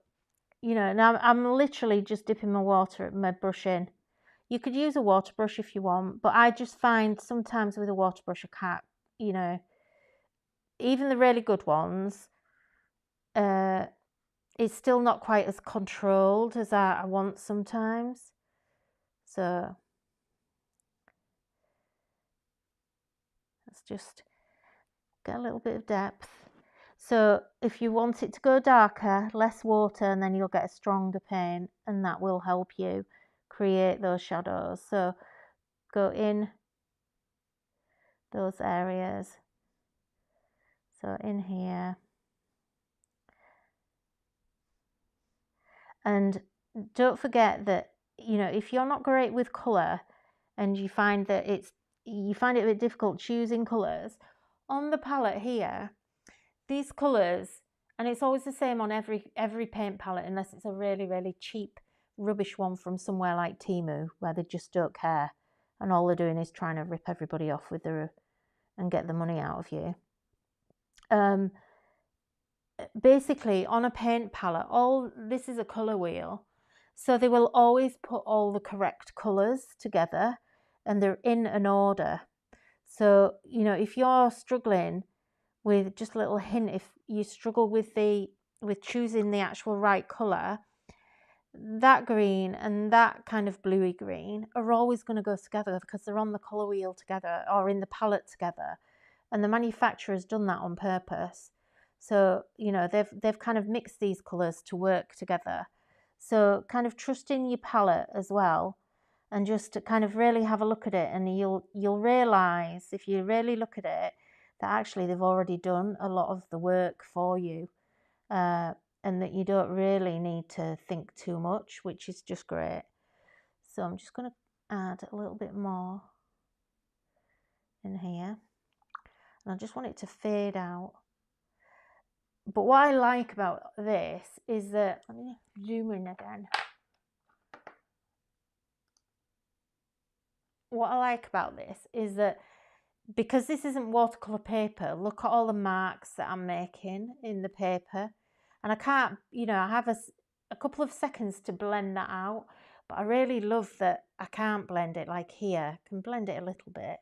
you know, now I'm literally just dipping my brush in. You could use a water brush if you want, but I just find sometimes with a water brush I can't, you know, even the really good ones, it's still not quite as controlled as I want sometimes. So let's just get a little bit of depth. So if you want it to go darker, less water, and then you'll get a stronger paint, and that will help you create those shadows. So go in those areas. So in here. And don't forget that, you know, if you're not great with colour and you find that you find it a bit difficult choosing colours, on the palette here, these colours, and it's always the same on every paint palette unless it's a really, really cheap rubbish one from somewhere like Temu where they just don't care and all they're doing is trying to rip everybody off with and get the money out of you. Basically on a paint palette, this is a colour wheel, so they will always put all the correct colours together and they're in an order. So, you know, if you're struggling with just a little hint, if you struggle with choosing the actual right colour, that green and that kind of bluey green are always going to go together because they're on the colour wheel together or in the palette together, and the manufacturer's done that on purpose. So, you know, they've kind of mixed these colours to work together. So kind of trust in your palette as well and just to kind of really have a look at it, and you'll realise if you really look at it that actually they've already done a lot of the work for you, and that you don't really need to think too much, which is just great. So I'm just going to add a little bit more in here, and I just want it to fade out. But what I like about this is that, let me zoom in again. What I like about this is that because this isn't watercolour paper, look at all the marks that I'm making in the paper. And I can't, you know, I have a couple of seconds to blend that out. But I really love that I can't blend it like here. I can blend it a little bit.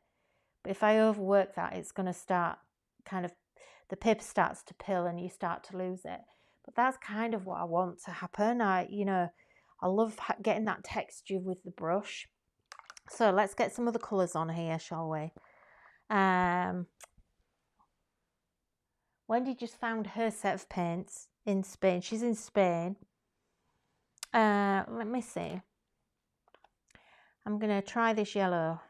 But if I overwork that, it's going to start kind of, the paper starts to pill and you start to lose it. But that's kind of what I want to happen. I love getting that texture with the brush. So let's get some of the colours on here, shall we? Wendy just found her set of paints in Spain. She's in Spain. Let me see. I'm going to try this yellow.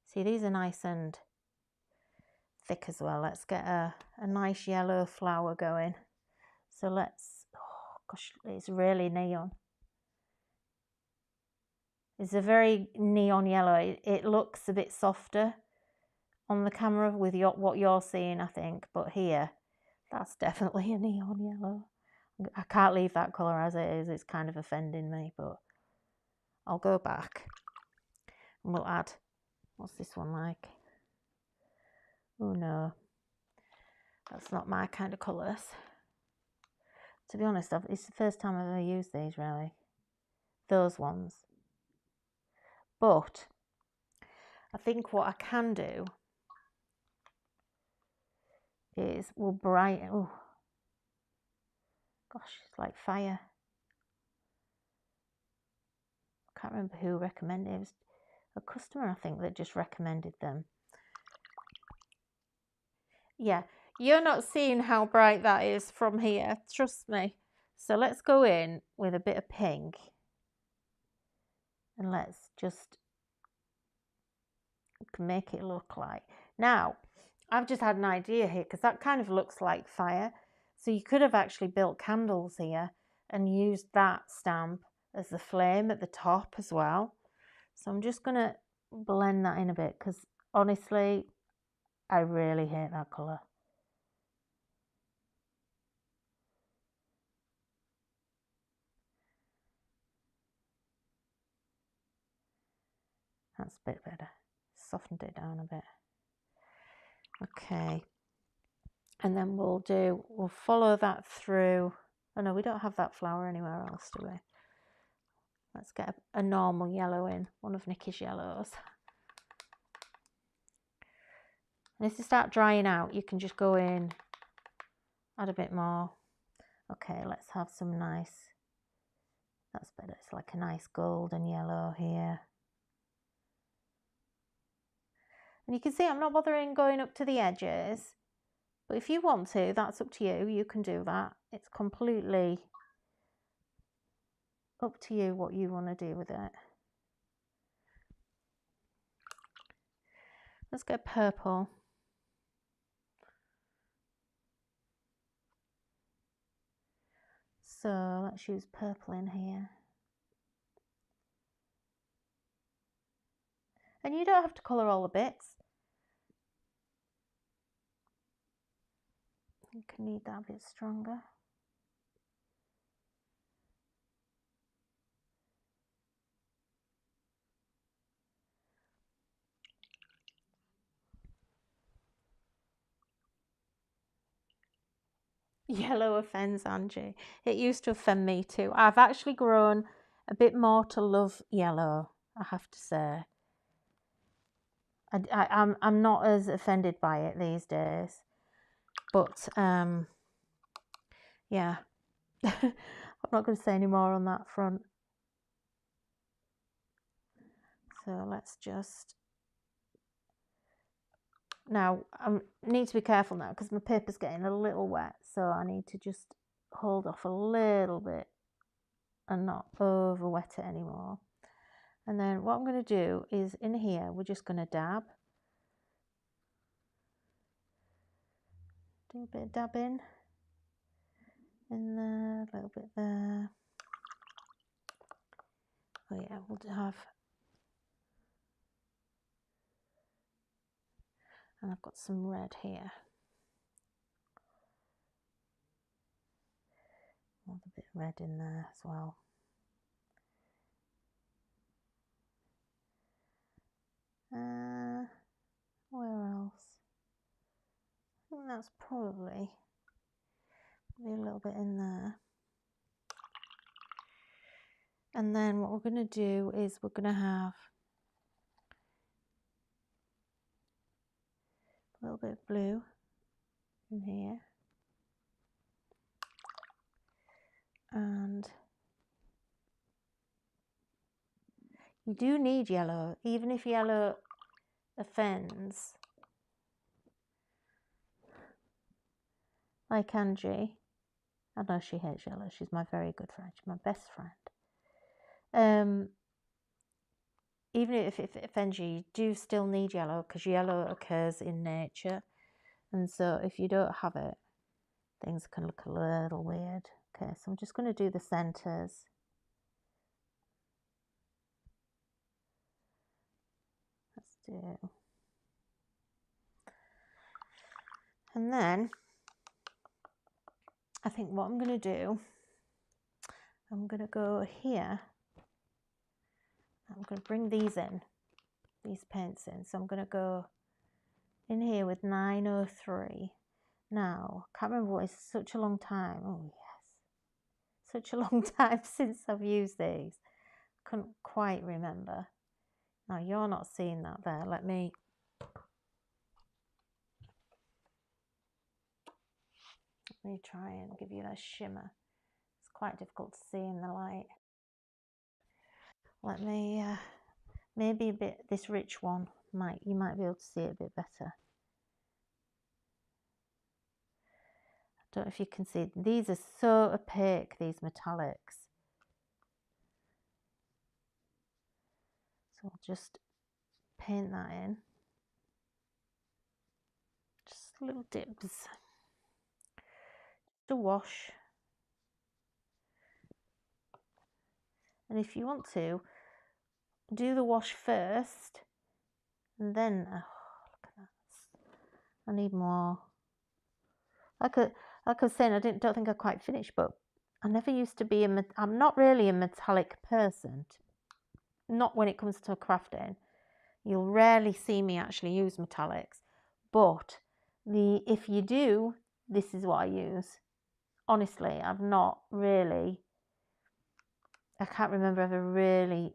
See, these are nice and thick as well. Let's get a nice yellow flower going. So let's, oh gosh, it's really neon. It's a very neon yellow. It looks a bit softer on the camera with what you're seeing, I think. But here, that's definitely a neon yellow. I can't leave that colour as it is. It's kind of offending me, but I'll go back and we'll add, what's this one like? Oh no, that's not my kind of colours. To be honest, it's the first time I've ever used these, really. Those ones. But I think what I can do is we'll brighten. Oh, gosh, it's like fire. I can't remember who recommended it. It was a customer, I think, that just recommended them. Yeah, you're not seeing how bright that is from here, trust me. So let's go in with a bit of pink and let's just make it look like. Now, I've just had an idea here because that kind of looks like fire. So you could have actually built candles here and used that stamp as the flame at the top as well. So I'm just going to blend that in a bit because honestly, I really hate that colour. That's a bit better. Softened it down a bit. Okay. And then we'll follow that through. Oh no, we don't have that flower anywhere else, do we? Let's get a normal yellow in, one of Nikky's yellows. And as they start drying out, you can just go in, add a bit more. Okay, let's have some nice, that's better. It's like a nice golden yellow here. And you can see I'm not bothering going up to the edges, but if you want to, that's up to you. You can do that. It's completely up to you what you want to do with it. Let's go purple. So let's use purple in here. And you don't have to colour all the bits. You can need that a bit stronger. Yellow offends Angie. It used to offend me too. I've actually grown a bit more to love yellow, I have to say. I'm not as offended by it these days. But yeah. I'm not going to say any more on that front. So let's just... Now, I need to be careful now because my paper's getting a little wet. So I need to just hold off a little bit and not over wet it anymore. And then what I'm going to do is in here, we're just going to dab. Do a bit of dabbing in there, a little bit there. Oh yeah, we'll have... And I've got some red here. A bit of red in there as well. Where else? I think that's probably a little bit in there. And then what we're going to do is we're going to have a little bit of blue in here. And you do need yellow, even if yellow offends. Like Angie. I know she hates yellow. She's my very good friend. She's my best friend. even if it offends you, you do still need yellow because yellow occurs in nature. And so if you don't have it, things can look a little weird. Okay, so I'm just going to do the centres. Let's do. And then I think what I'm going to do, I'm going to go here. I'm going to bring these in, these paints in. So I'm going to go in here with 903. Now, can't remember what, it's such a long time. Oh yes, such a long time since I've used these. Couldn't quite remember. Now you're not seeing that there. Let me try and give you a shimmer. It's quite difficult to see in the light. Let me maybe a bit, this rich one you might be able to see it a bit better. I don't know if you can see, these are so opaque, these metallics. So I'll just paint that in. Just little dips. Just a wash. And if you want to, do the wash first, and then, oh, look at that. I need more. Like I was saying, I don't think I quite finished, but I never used to be I'm not really a metallic person. Not when it comes to crafting. You'll rarely see me actually use metallics, but if you do, this is what I use. Honestly, I've not really, I can't remember ever really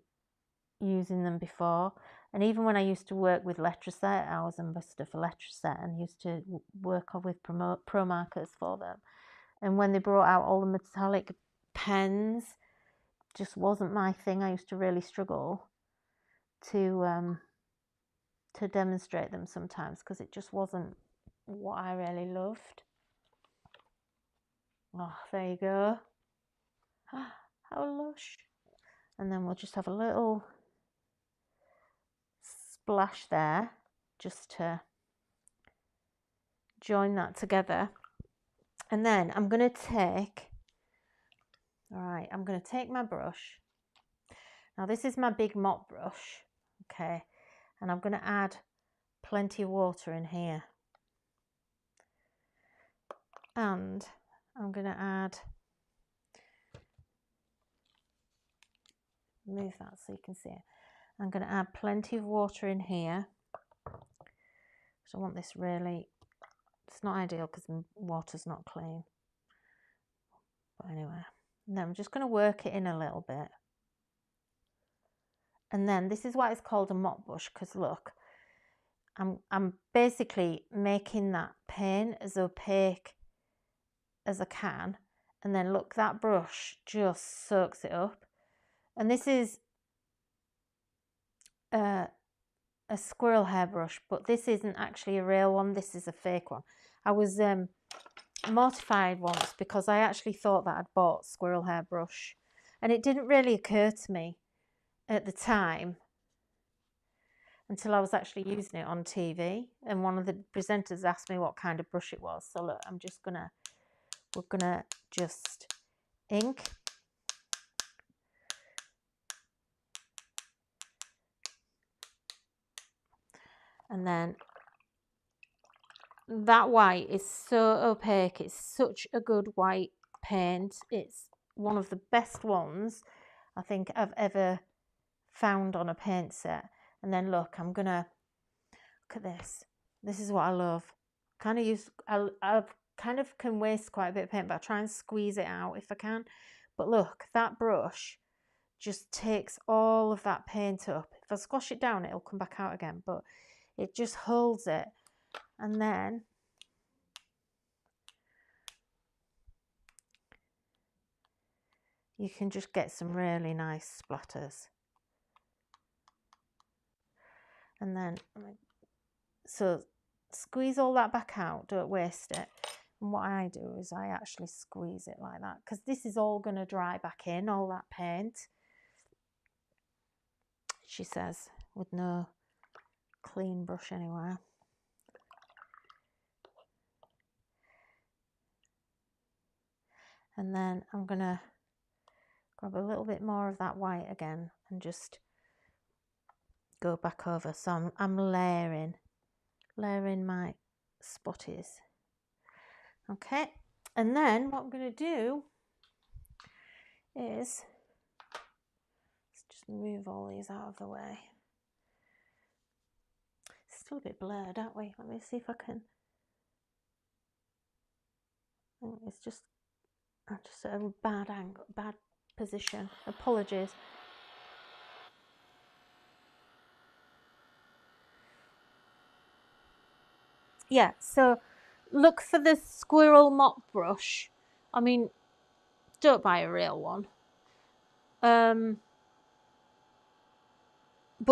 using them before. And even when I used to work with Letraset, I was ambassador for Letraset and used to work with pro markers for them. And when they brought out all the metallic pens, just wasn't my thing. I used to really struggle to demonstrate them sometimes because it just wasn't what I really loved. Oh, there you go. How lush. And then we'll just have a little splash there just to join that together. And then I'm going to take, I'm going to take my brush. Now this is my big mop brush, okay, and I'm going to add plenty of water in here. And I'm going to add, move that so you can see it. I'm going to add plenty of water in here. So I want this really, it's not ideal because the water's not clean. But anyway, then I'm just going to work it in a little bit. And then this is why it's called a mop brush, because look, I'm basically making that paint as opaque as I can. And then look, that brush just soaks it up. And this is a squirrel hair brush, but this isn't actually a real one. This is a fake one. I was mortified once because I actually thought that I'd bought squirrel hair brush, and it didn't really occur to me at the time until I was actually using it on TV, and one of the presenters asked me what kind of brush it was. So look, we're gonna just ink. And then that white is so opaque. It's such a good white paint. It's one of the best ones I think I've ever found on a paint set. And then look, I'm gonna look at this. This is what I love. I kind of can waste quite a bit of paint, but I try and squeeze it out if I can. But look, that brush just takes all of that paint up. If I squash it down, it'll come back out again, but it just holds it. And then you can just get some really nice splatters. And then, so squeeze all that back out, don't waste it. And what I do is I actually squeeze it like that, because this is all going to dry back in, all that paint. she says, with no clean brush anywhere. And then I'm gonna grab a little bit more of that white again and just go back over. So I'm layering my spotties. Okay, and then what I'm gonna do is let's just move all these out of the way. It's still a bit blurred, aren't we? Let me see if I can. It's just at a bad angle, bad position. Apologies. Yeah, so look for the squirrel mop brush. I mean, don't buy a real one. But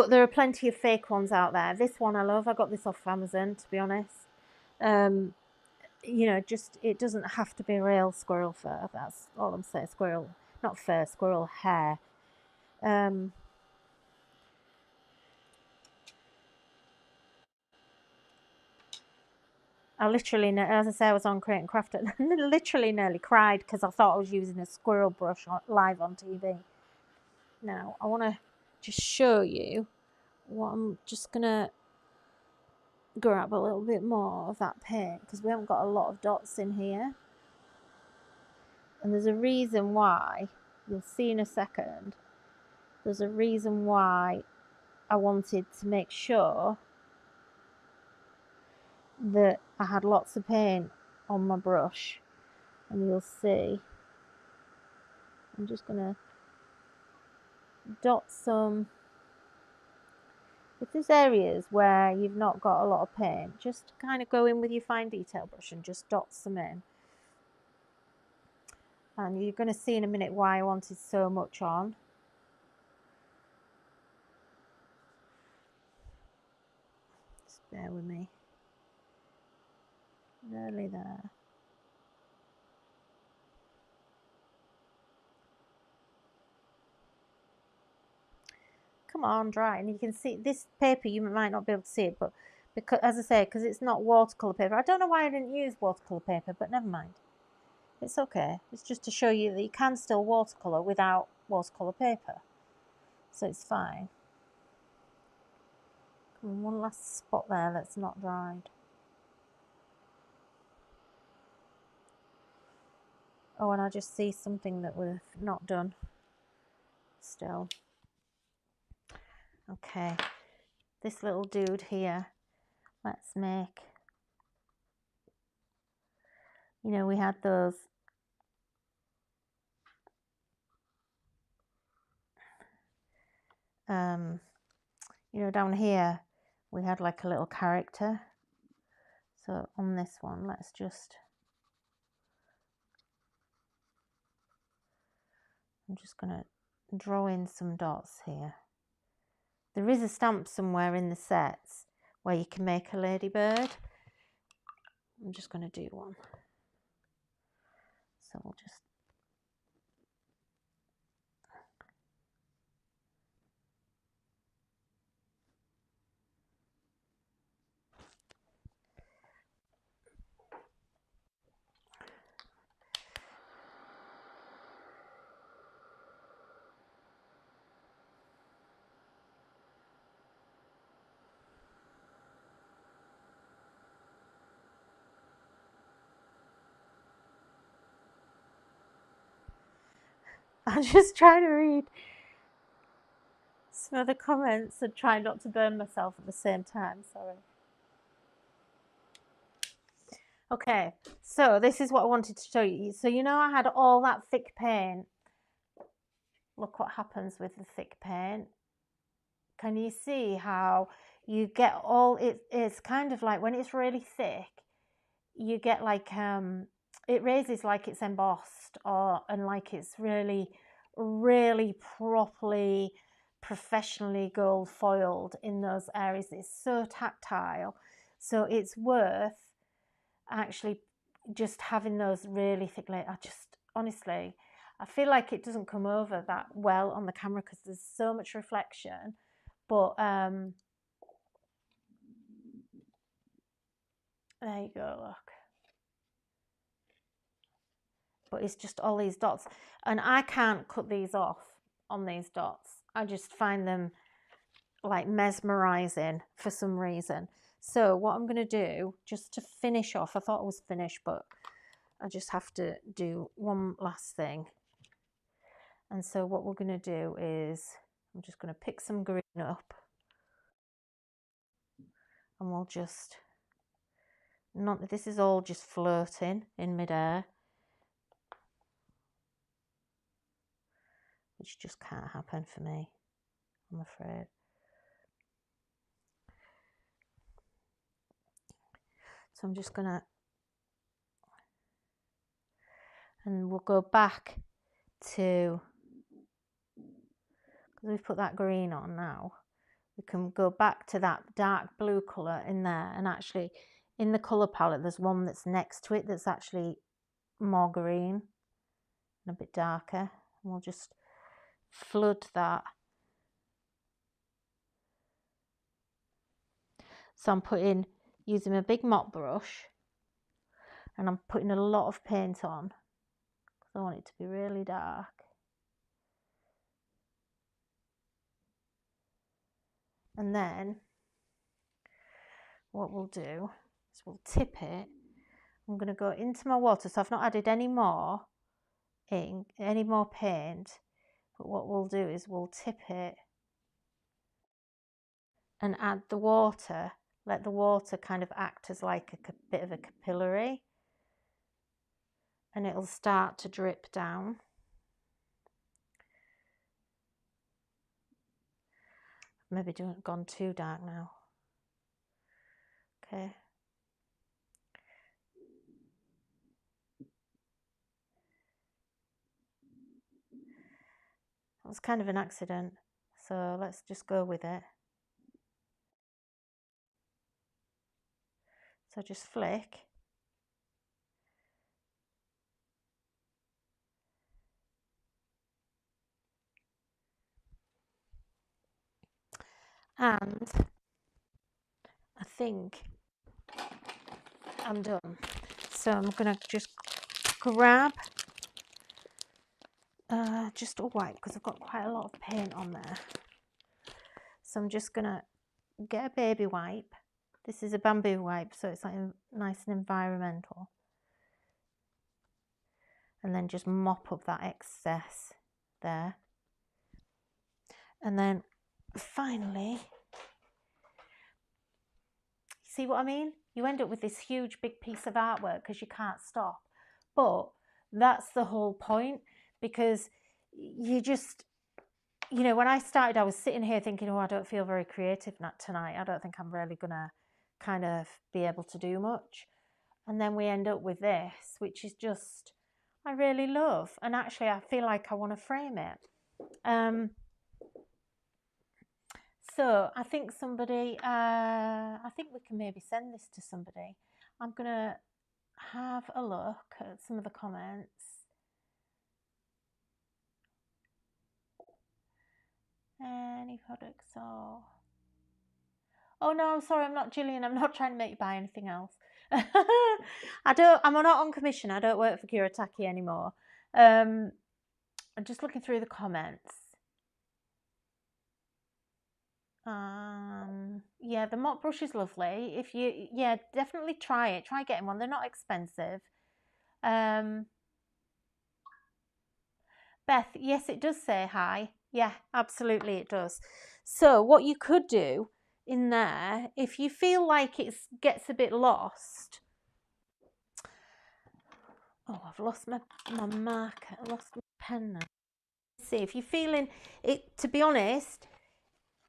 there are plenty of fake ones out there. This one I love. I got this off Amazon, to be honest. You know, just it doesn't have to be real squirrel fur. That's all I'm saying. Squirrel, not fur, squirrel hair. I literally, as I say, I was on Create and Craft and literally nearly cried because I thought I was using a squirrel brush live on TV. Now, I want to just show you what I'm just going to grab a little bit more of that paint because we haven't got a lot of dots in here. And there's a reason why, you'll see in a second, there's a reason why I wanted to make sure that I had lots of paint on my brush. And you'll see, I'm just going to dot some. If there's areas where you've not got a lot of paint, just kind of go in with your fine detail brush and just dot some in. And you're going to see in a minute why I wanted so much on. Just bear with me. Nearly there. Come on, dry. And you can see this paper, you might not be able to see it, but because, as I say, because it's not watercolour paper. I don't know why I didn't use watercolour paper, but never mind. It's okay. It's just to show you that you can still watercolour without watercolour paper. So it's fine. And one last spot there that's not dried. Oh, and I just see something that we've not done still. Okay, this little dude here, let's make, you know, we had those you know, down here we had like a little character. So on this one, let's just, I'm just gonna draw in some dots here. There is a stamp somewhere in the sets where you can make a ladybird. I'm just gonna do one. So we'll just, I'm just trying to read some of the comments and try not to burn myself at the same time, sorry. Okay, so this is what I wanted to show you. So you know I had all that thick paint. Look what happens with the thick paint. Can you see how you get all, it's kind of like when it's really thick, you get like, it raises like it's embossed and like it's really, really properly, professionally gold foiled in those areas. It's so tactile. So it's worth actually just having those really thick layers. I just, honestly, I feel like it doesn't come over that well on the camera because there's so much reflection, But there you go, look. But it's just all these dots, and I can't cut these off on these dots. I just find them like mesmerizing for some reason. So what I'm going to do, just to finish off, I thought I was finished, but I just have to do one last thing. And so what we're going to do is, I'm just going to pick some green up, and we'll just, not, this is all just floating in midair, which just can't happen for me, I'm afraid. So I'm just gonna, and we'll go back to, because we've put that green on now, we can go back to that dark blue colour in there, and actually in the colour palette there's one that's next to it that's actually more green and a bit darker, and we'll just flood that. So I'm using a big mop brush, and I'm putting a lot of paint on because I want it to be really dark. And then what we'll do is we'll tip it. I'm going to go into my water, so I've not added any more ink, any more paint, but what we'll do is we'll tip it and add the water, let the water kind of act as like a bit of a capillary, and it'll start to drip down. Maybe gone too dark now. Okay. That was kind of an accident, so let's just go with it. So just flick. And I think I'm done. So I'm going to just grab just a wipe, because I've got quite a lot of paint on there. So I'm just going to get a baby wipe. This is a bamboo wipe, so it's like nice and environmental. And then just mop up that excess there. And then finally, see what I mean? You end up with this huge big piece of artwork because you can't stop. But that's the whole point, because you just, you know, when I started, I was sitting here thinking, oh, I don't feel very creative tonight. I don't think I'm really going to kind of be able to do much. And then we end up with this, which is just, I really love. And actually, I feel like I want to frame it. So I think somebody, I think we can maybe send this to somebody. I'm going to have a look at some of the comments. Any products or... Oh no, I'm sorry, I'm not Gillian. I'm not trying to make you buy anything else. I'm not on commission. I don't work for Kuretake anymore. I'm just looking through the comments. Yeah, the mop brush is lovely. If you, yeah, definitely try it. Try getting one. They're not expensive. Beth, yes, it does say hi. Yeah, absolutely it does. So what you could do in there, if you feel like it gets a bit lost. Oh, I've lost my marker. I lost my pen now. See, if you're feeling it, to be honest,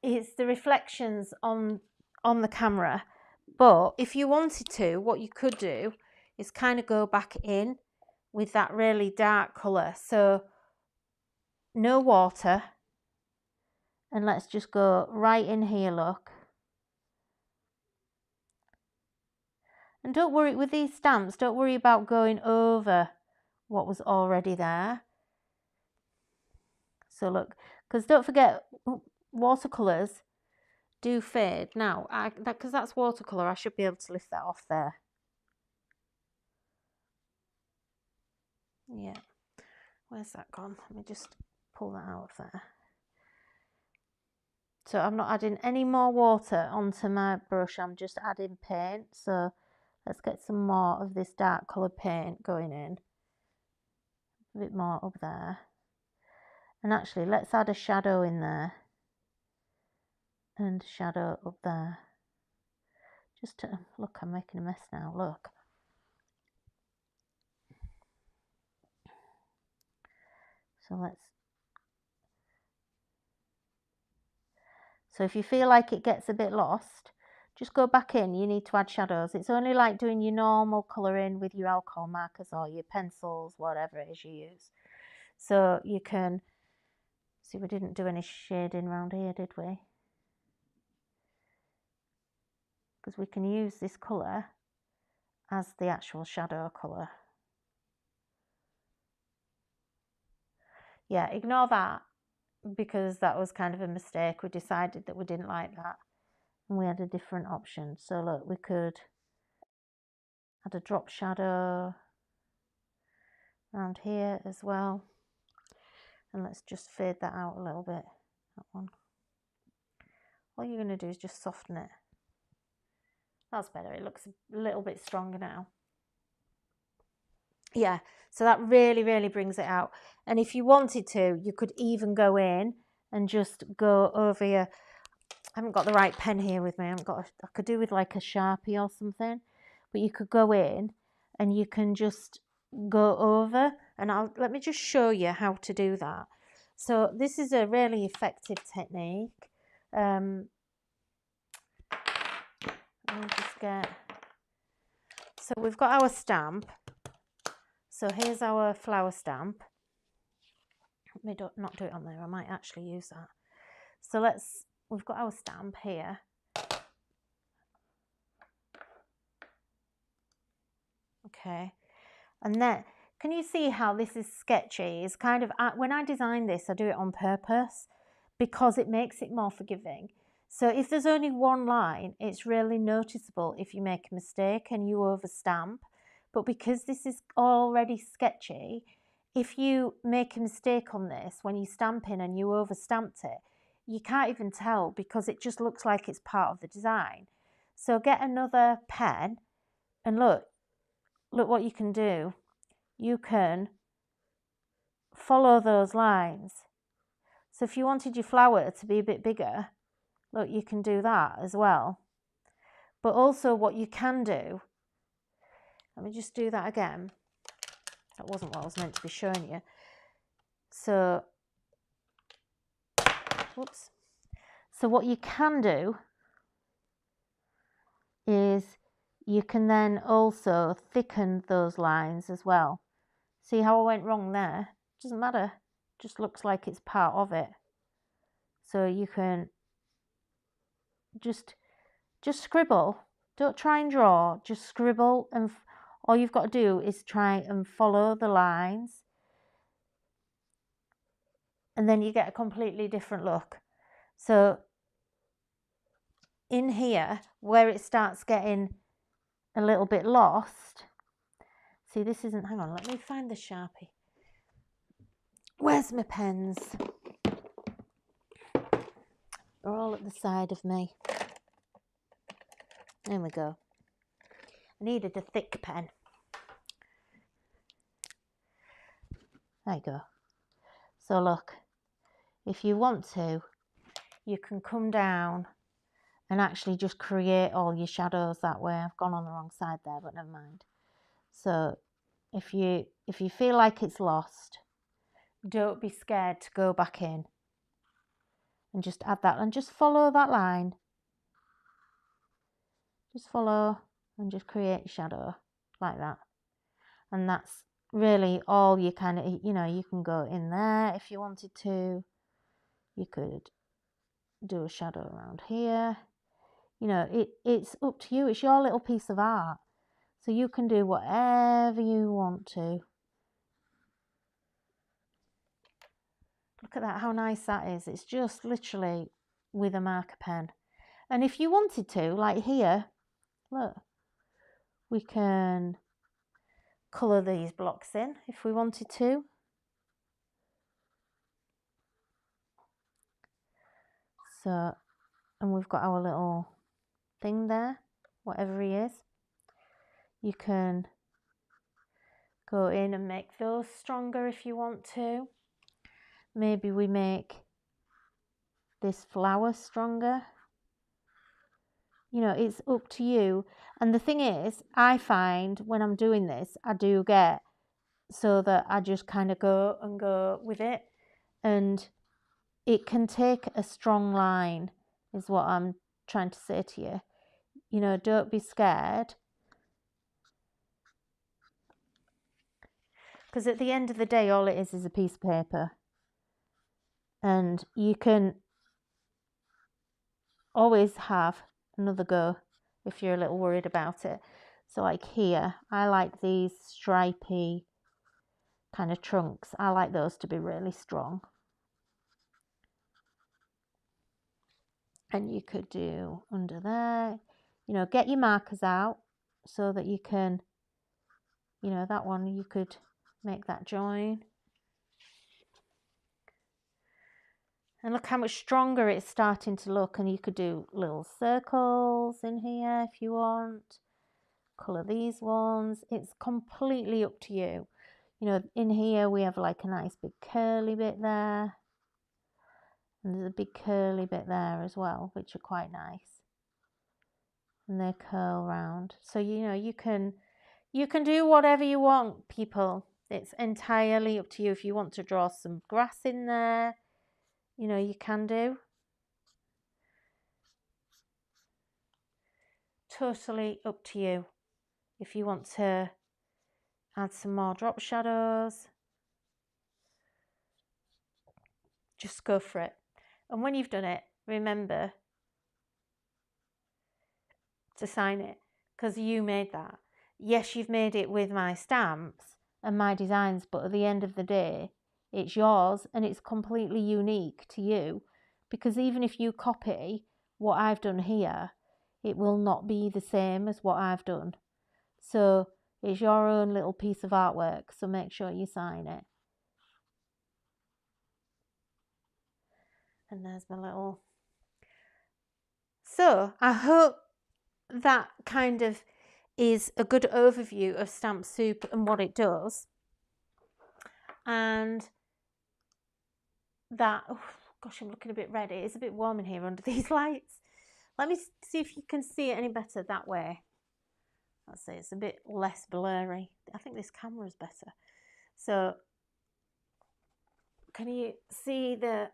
it's the reflections on the camera. But if you wanted to, what you could do is kind of go back in with that really dark colour. So no water. And let's just go right in here, look. And don't worry with these stamps, don't worry about going over what was already there. So look, because don't forget, watercolours, do fade. Now, because that's watercolour, I should be able to lift that off there. Yeah. Where's that gone? Let me just pull that out of there. So I'm not adding any more water onto my brush, I'm just adding paint. So let's get some more of this dark coloured paint going in. A bit more up there. And actually, let's add a shadow in there. And shadow up there. Just to, look, I'm making a mess now, look. So if you feel like it gets a bit lost, just go back in. You need to add shadows. It's only like doing your normal colouring with your alcohol markers or your pencils, whatever it is you use. So you can, see, we didn't do any shading around here, did we? Because we can use this colour as the actual shadow colour. Yeah, ignore that, because that was kind of a mistake. We decided that we didn't like that and we had a different option. So look, we could add a drop shadow around here as well. And let's just fade that out a little bit, that one. All you're going to do is just soften it. That's better, it looks a little bit stronger now. Yeah, so that really, really brings it out. And if you wanted to, you could even go in and just go over your, I haven't got the right pen here with me, I could do with like a Sharpie or something, but you could go in and you can just go over, and let me just show you how to do that. So this is a really effective technique. Let me just get, so we've got our stamp. So here's our flower stamp. Let me not do it on there, I might actually use that. So we've got our stamp here. Okay, and then can you see how this is sketchy? It's kind of, when I design this, I do it on purpose because it makes it more forgiving. So if there's only one line, it's really noticeable if you make a mistake and you overstamp. But because this is already sketchy, if you make a mistake on this when you stamp in and you overstamped it, you can't even tell because it just looks like it's part of the design. So get another pen and look what you can do. You can follow those lines. So if you wanted your flower to be a bit bigger, look, you can do that as well. But also what you can do, let me just do that again. That wasn't what I was meant to be showing you. So, whoops. So what you can do is you can then also thicken those lines as well. See how I went wrong there? Doesn't matter, just looks like it's part of it. So you can just scribble. Don't try and draw, just scribble, and all you've got to do is try and follow the lines, and then you get a completely different look. So in here, where it starts getting a little bit lost, see, this isn't, hang on, let me find the Sharpie. Where's my pens? They're all at the side of me. There we go. I needed a thick pen. There you go. So look, if you want to, you can come down and actually just create all your shadows that way. I've gone on the wrong side there, but never mind. So if you feel like it's lost, don't be scared to go back in and just add that and just follow that line. Just follow and just create your shadow like that. And that's really all you kind of, you know, you can go in there if you wanted to. You could do a shadow around here. You know, it's up to you. It's your little piece of art. So you can do whatever you want to. Look at that, how nice that is. It's just literally with a marker pen. And if you wanted to, like here, look, we can colour these blocks in if we wanted to. So, and we've got our little thing there, whatever he is. You can go in and make those stronger if you want to. Maybe we make this flower stronger. You know, it's up to you. And the thing is, I find when I'm doing this, I do get so that I just kind of go and go with it. And it can take a strong line, is what I'm trying to say to you. You know, don't be scared. Because at the end of the day, all it is a piece of paper. And you can always have another go if you're a little worried about it. So like here, I like these stripy kind of trunks. I like those to be really strong. And you could do under there, you know, get your markers out so that you can, you know, that one you could make that join. And look how much stronger it's starting to look. And you could do little circles in here if you want. Colour these ones. It's completely up to you. You know, in here we have like a nice big curly bit there. And there's a big curly bit there as well, which are quite nice. And they curl round. So, you know, you can do whatever you want, people. It's entirely up to you. If you want to draw some grass in there, you know, you can do. Totally up to you. If you want to add some more drop shadows, just go for it. And when you've done it, remember to sign it, because you made that. Yes, you've made it with my stamps and my designs, but at the end of the day, it's yours and it's completely unique to you, because even if you copy what I've done here, it will not be the same as what I've done. So it's your own little piece of artwork, so make sure you sign it. And there's my little... So I hope that kind of is a good overview of Stamp Soup and what it does. And that, oh gosh, I'm looking a bit red. It is a bit warm in here under these lights. Let me see if you can see it any better that way. Let's see, it's a bit less blurry. I think this camera is better. So can you see the,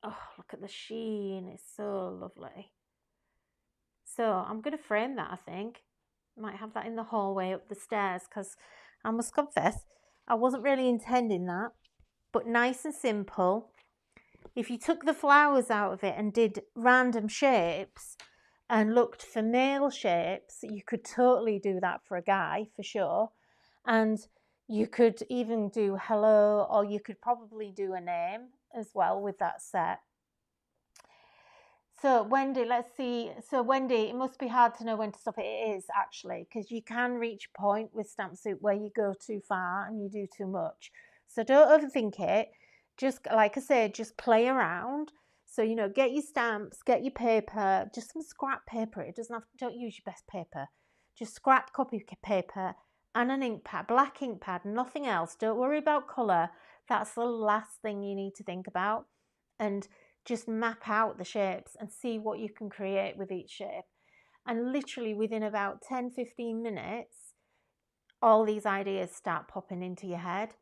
oh, look at the sheen. It's so lovely. So I'm going to frame that, I think. Might have that in the hallway up the stairs, because I must confess, I wasn't really intending that. But nice and simple. If you took the flowers out of it and did random shapes and looked for male shapes, you could totally do that for a guy, for sure. And you could even do hello, or you could probably do a name as well with that set. So Wendy, let's see. So Wendy, it must be hard to know when to stop. It is actually, because you can reach a point with Stamp Soup where you go too far and you do too much. So don't overthink it. Just like I said, just play around. So, you know, get your stamps, get your paper, just some scrap paper. It doesn't have, don't use your best paper. Just scrap copy paper and an ink pad, black ink pad, nothing else. Don't worry about colour. That's the last thing you need to think about. And just map out the shapes and see what you can create with each shape. And literally within about 10-15 minutes, all these ideas start popping into your head.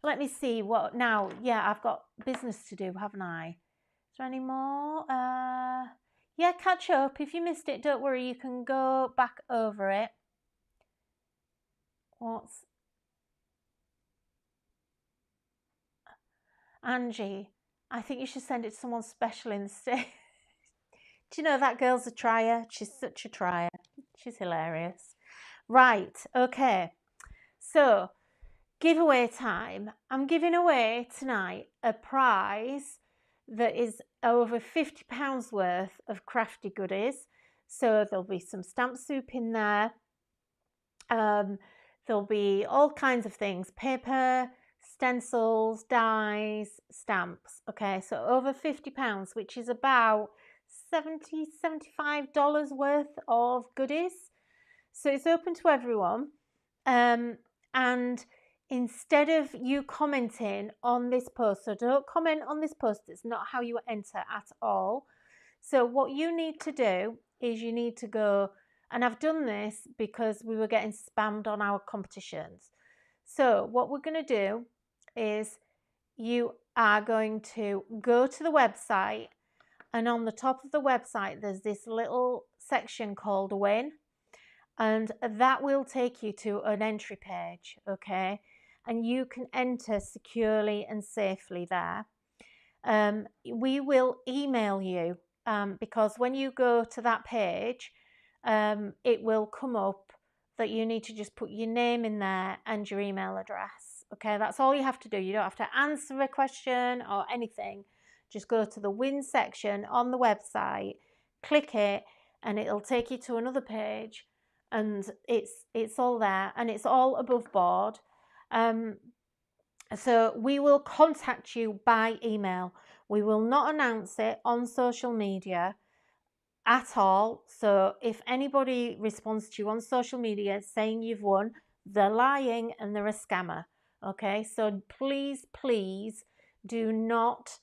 Let me see what now. Yeah, I've got business to do, haven't I? Is there any more? Yeah, catch up. If you missed it, don't worry, you can go back over it. What's Angie? I think you should send it to someone special instead. Do you know that girl's a trier? She's such a trier. She's hilarious. Right, okay. So, giveaway time. I'm giving away tonight a prize that is over £50 worth of crafty goodies. So there'll be some stamp soup in there. There'll be all kinds of things, paper, stencils, dies, stamps. Okay, so over £50, which is about $75 worth of goodies. So it's open to everyone. And instead of you commenting on this post, so don't comment on this post, it's not how you enter at all. So what you need to do is you need to go, and I've done this because we were getting spammed on our competitions. So what we're going to do is you are going to go to the website, and on the top of the website there's this little section called Win, and that will take you to an entry page, okay? And you can enter securely and safely there. We will email you because when you go to that page, it will come up that you need to just put your name in there and your email address. Okay, that's all you have to do. You don't have to answer a question or anything. Just go to the Win section on the website, click it, and it'll take you to another page, and it's all there, and it's all above board. So we will contact you by email. We will not announce it on social media at all. So if anybody responds to you on social media saying you've won, they're lying and they're a scammer. Okay, so please do not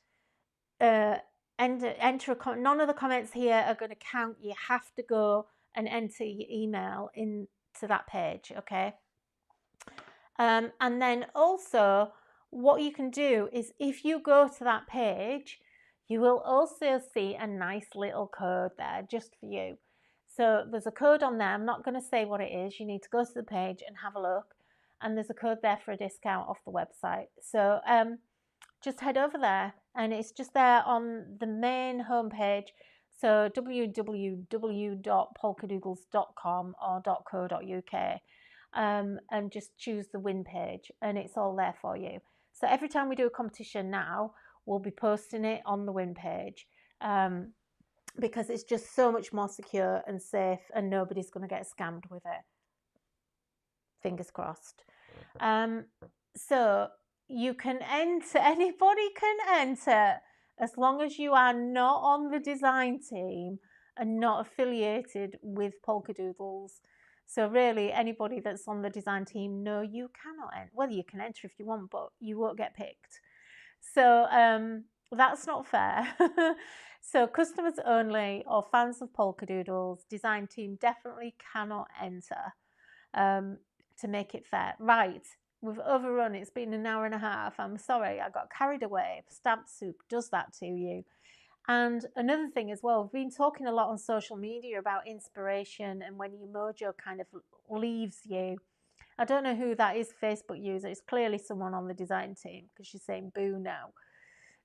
enter none of the comments here are going to count. You have to go and enter your email into that page. Okay. And then also what you can do is if you go to that page, you will also see a nice little code there just for you. So there's a code on there. I'm not going to say what it is. You need to go to the page and have a look. And there's a code there for a discount off the website. So just head over there, and it's just there on the main homepage. So www.polkadoodles.com or .co.uk. And just choose the Win page, and it's all there for you. So every time we do a competition now, we'll be posting it on the Win page because it's just so much more secure and safe, and nobody's going to get scammed with it. Fingers crossed. So you can enter, anybody can enter, as long as you are not on the design team and not affiliated with Polkadoodles. So really, anybody that's on the design team, no, you cannot enter. Well, you can enter if you want, but you won't get picked. So that's not fair. So customers only or fans of Polkadoodles, design team definitely cannot enter to make it fair. Right, we've overrun. It's been an hour and a half. I'm sorry, I got carried away. Stamp Soup does that to you. And another thing as well, we've been talking a lot on social media about inspiration and when your mojo kind of leaves you. I don't know who that is, Facebook user. It's clearly someone on the design team because she's saying boo now.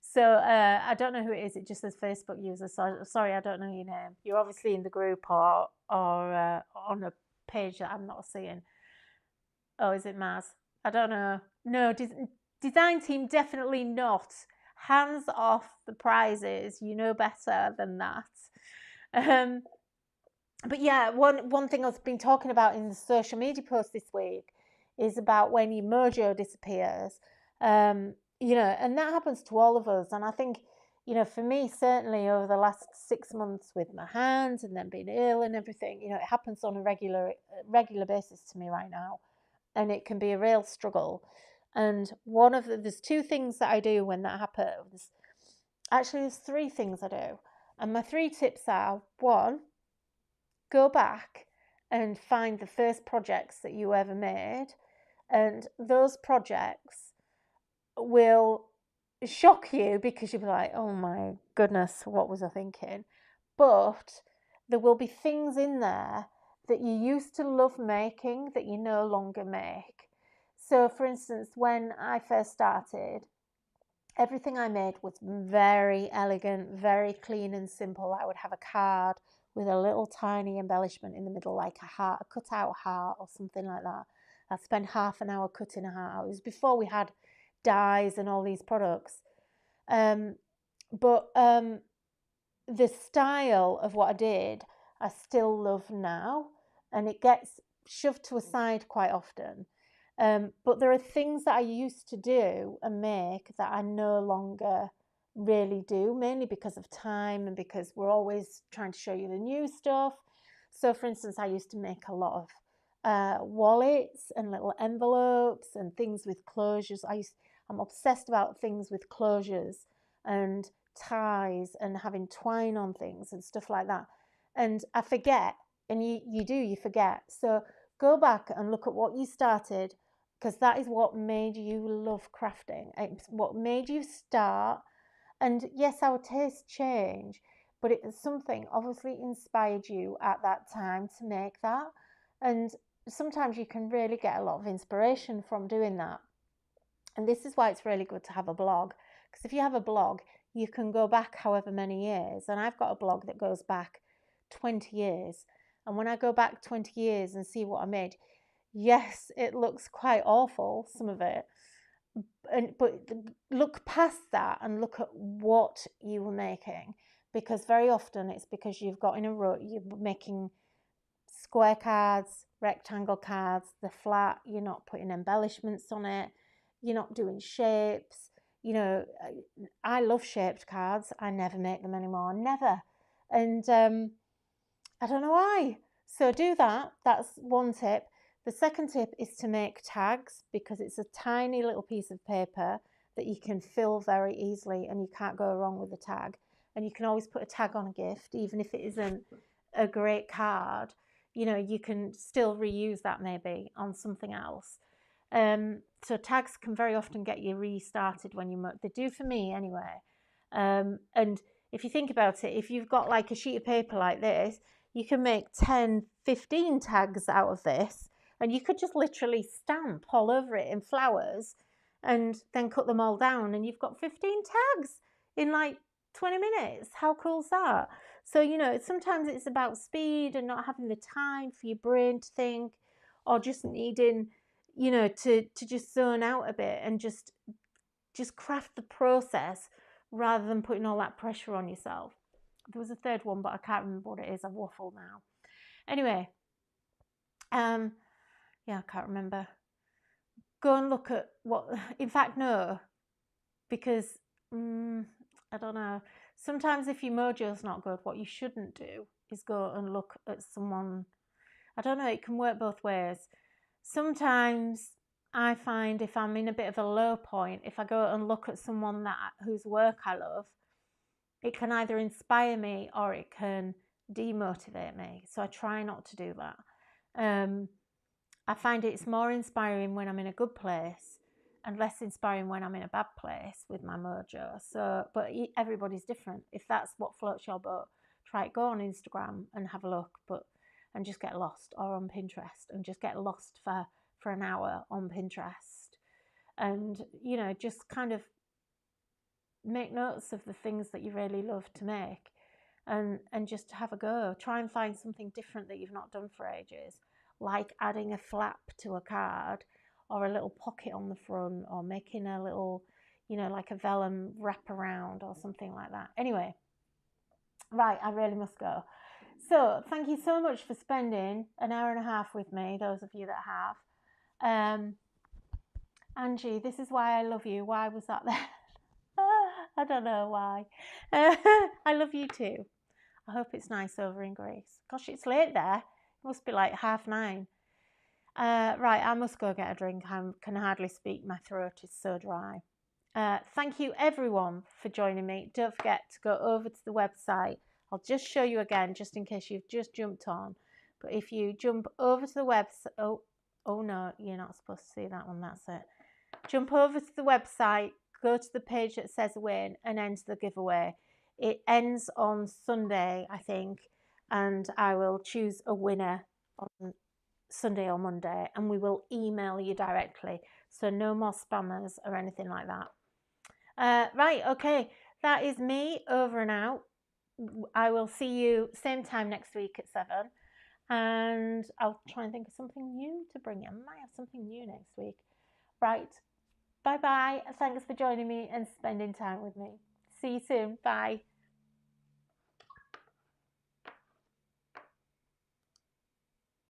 So I don't know who it is. It just says Facebook user. So sorry, I don't know your name. You're obviously in the group or on a page that I'm not seeing. Oh, is it Maz? I don't know. No, design team definitely not. Hands off the prizes. You know better than that. But yeah, one thing I've been talking about in the social media post this week is about when your mojo disappears. You know, and that happens to all of us. And I think, you know, for me, certainly over the last 6 months with my hands and then being ill and everything, you know, it happens on a regular basis to me right now. And it can be a real struggle. And there's 2 things that I do when that happens. Actually, there's 3 things I do. And my 3 tips are, 1, go back and find the first projects that you ever made. And those projects will shock you because you'll be like, oh my goodness, what was I thinking? But there will be things in there that you used to love making that you no longer make. So for instance, when I first started, everything I made was very elegant, very clean and simple. I would have a card with a little tiny embellishment in the middle, like a heart, a cut-out heart or something like that. I'd spend half an hour cutting a heart. It was before we had dyes and all these products. But the style of what I did, I still love now, and it gets shoved to a side quite often. But there are things that I used to do and make that I no longer really do, mainly because of time and because we're always trying to show you the new stuff. So, for instance, I used to make a lot of wallets and little envelopes and things with closures. I'm obsessed about things with closures and ties and having twine on things and stuff like that. And I forget, and you forget. So go back and look at what you started, because that is what made you love crafting. It's what made you start. And yes, our tastes change, but it is something obviously inspired you at that time to make that. And sometimes you can really get a lot of inspiration from doing that. And this is why it's really good to have a blog, because if you have a blog, you can go back however many years. And I've got a blog that goes back 20 years. And when I go back 20 years and see what I made, yes, it looks quite awful, some of it. But look past that and look at what you were making, because very often it's because you've got in a rut, you're making square cards, rectangle cards, the flat, you're not putting embellishments on it, you're not doing shapes. You know, I love shaped cards. I never make them anymore, never. And I don't know why. So do that. That's one tip. The second tip is to make tags, because it's a tiny little piece of paper that you can fill very easily and you can't go wrong with a tag. And you can always put a tag on a gift, even if it isn't a great card. You know, you can still reuse that maybe on something else. So tags can very often get you restarted when they do for me anyway. And if you think about it, if you've got like a sheet of paper like this, you can make 10, 15 tags out of this, and you could just literally stamp all over it in flowers and then cut them all down, and you've got 15 tags in like 20 minutes. How cool is that? So, you know, sometimes it's about speed and not having the time for your brain to think, or just needing, you know, to just zone out a bit and just craft the process rather than putting all that pressure on yourself. There was a third one, but I can't remember what it is. I've waffled now. Anyway, yeah, I can't remember. Go and look at what, in fact, no, because I don't know. Sometimes if your mojo's not good, what you shouldn't do is go and look at someone. I don't know, it can work both ways. Sometimes I find if I'm in a bit of a low point, if I go and look at someone whose work I love, it can either inspire me or it can demotivate me. So I try not to do that. I find it's more inspiring when I'm in a good place and less inspiring when I'm in a bad place with my mojo. So, but everybody's different. If that's what floats your boat, try it. Go on Instagram and have a look, and just get lost, or on Pinterest and just get lost for an hour on Pinterest, and you know, just kind of make notes of the things that you really love to make, and just have a go. Try and find something different that you've not done for ages, like adding a flap to a card, or a little pocket on the front, or making a little, you know, like a vellum wraparound or something like that. Anyway, right, I really must go. So thank you so much for spending an hour and a half with me, those of you that have. Angie, this is why I love you. Why was that there? I don't know why. I love you too. I hope it's nice over in Greece. Gosh, it's late there. It must be like 9:30. Right, I must go get a drink. I can hardly speak. My throat is so dry. Thank you everyone for joining me. Don't forget to go over to the website. I'll just show you again, just in case you've just jumped on. But if you jump over to the website, oh no, you're not supposed to see that one. That's it. Jump over to the website, go to the page that says win, and enter the giveaway. It ends on Sunday, I think, and I will choose a winner on Sunday or Monday, and we will email you directly. So no more spammers or anything like that. Right, okay, that is me over and out. I will see you same time next week at 7, and I'll try and think of something new to bring you. I might have something new next week. Right, bye bye. Thanks for joining me and spending time with me. See See you soon. Bye.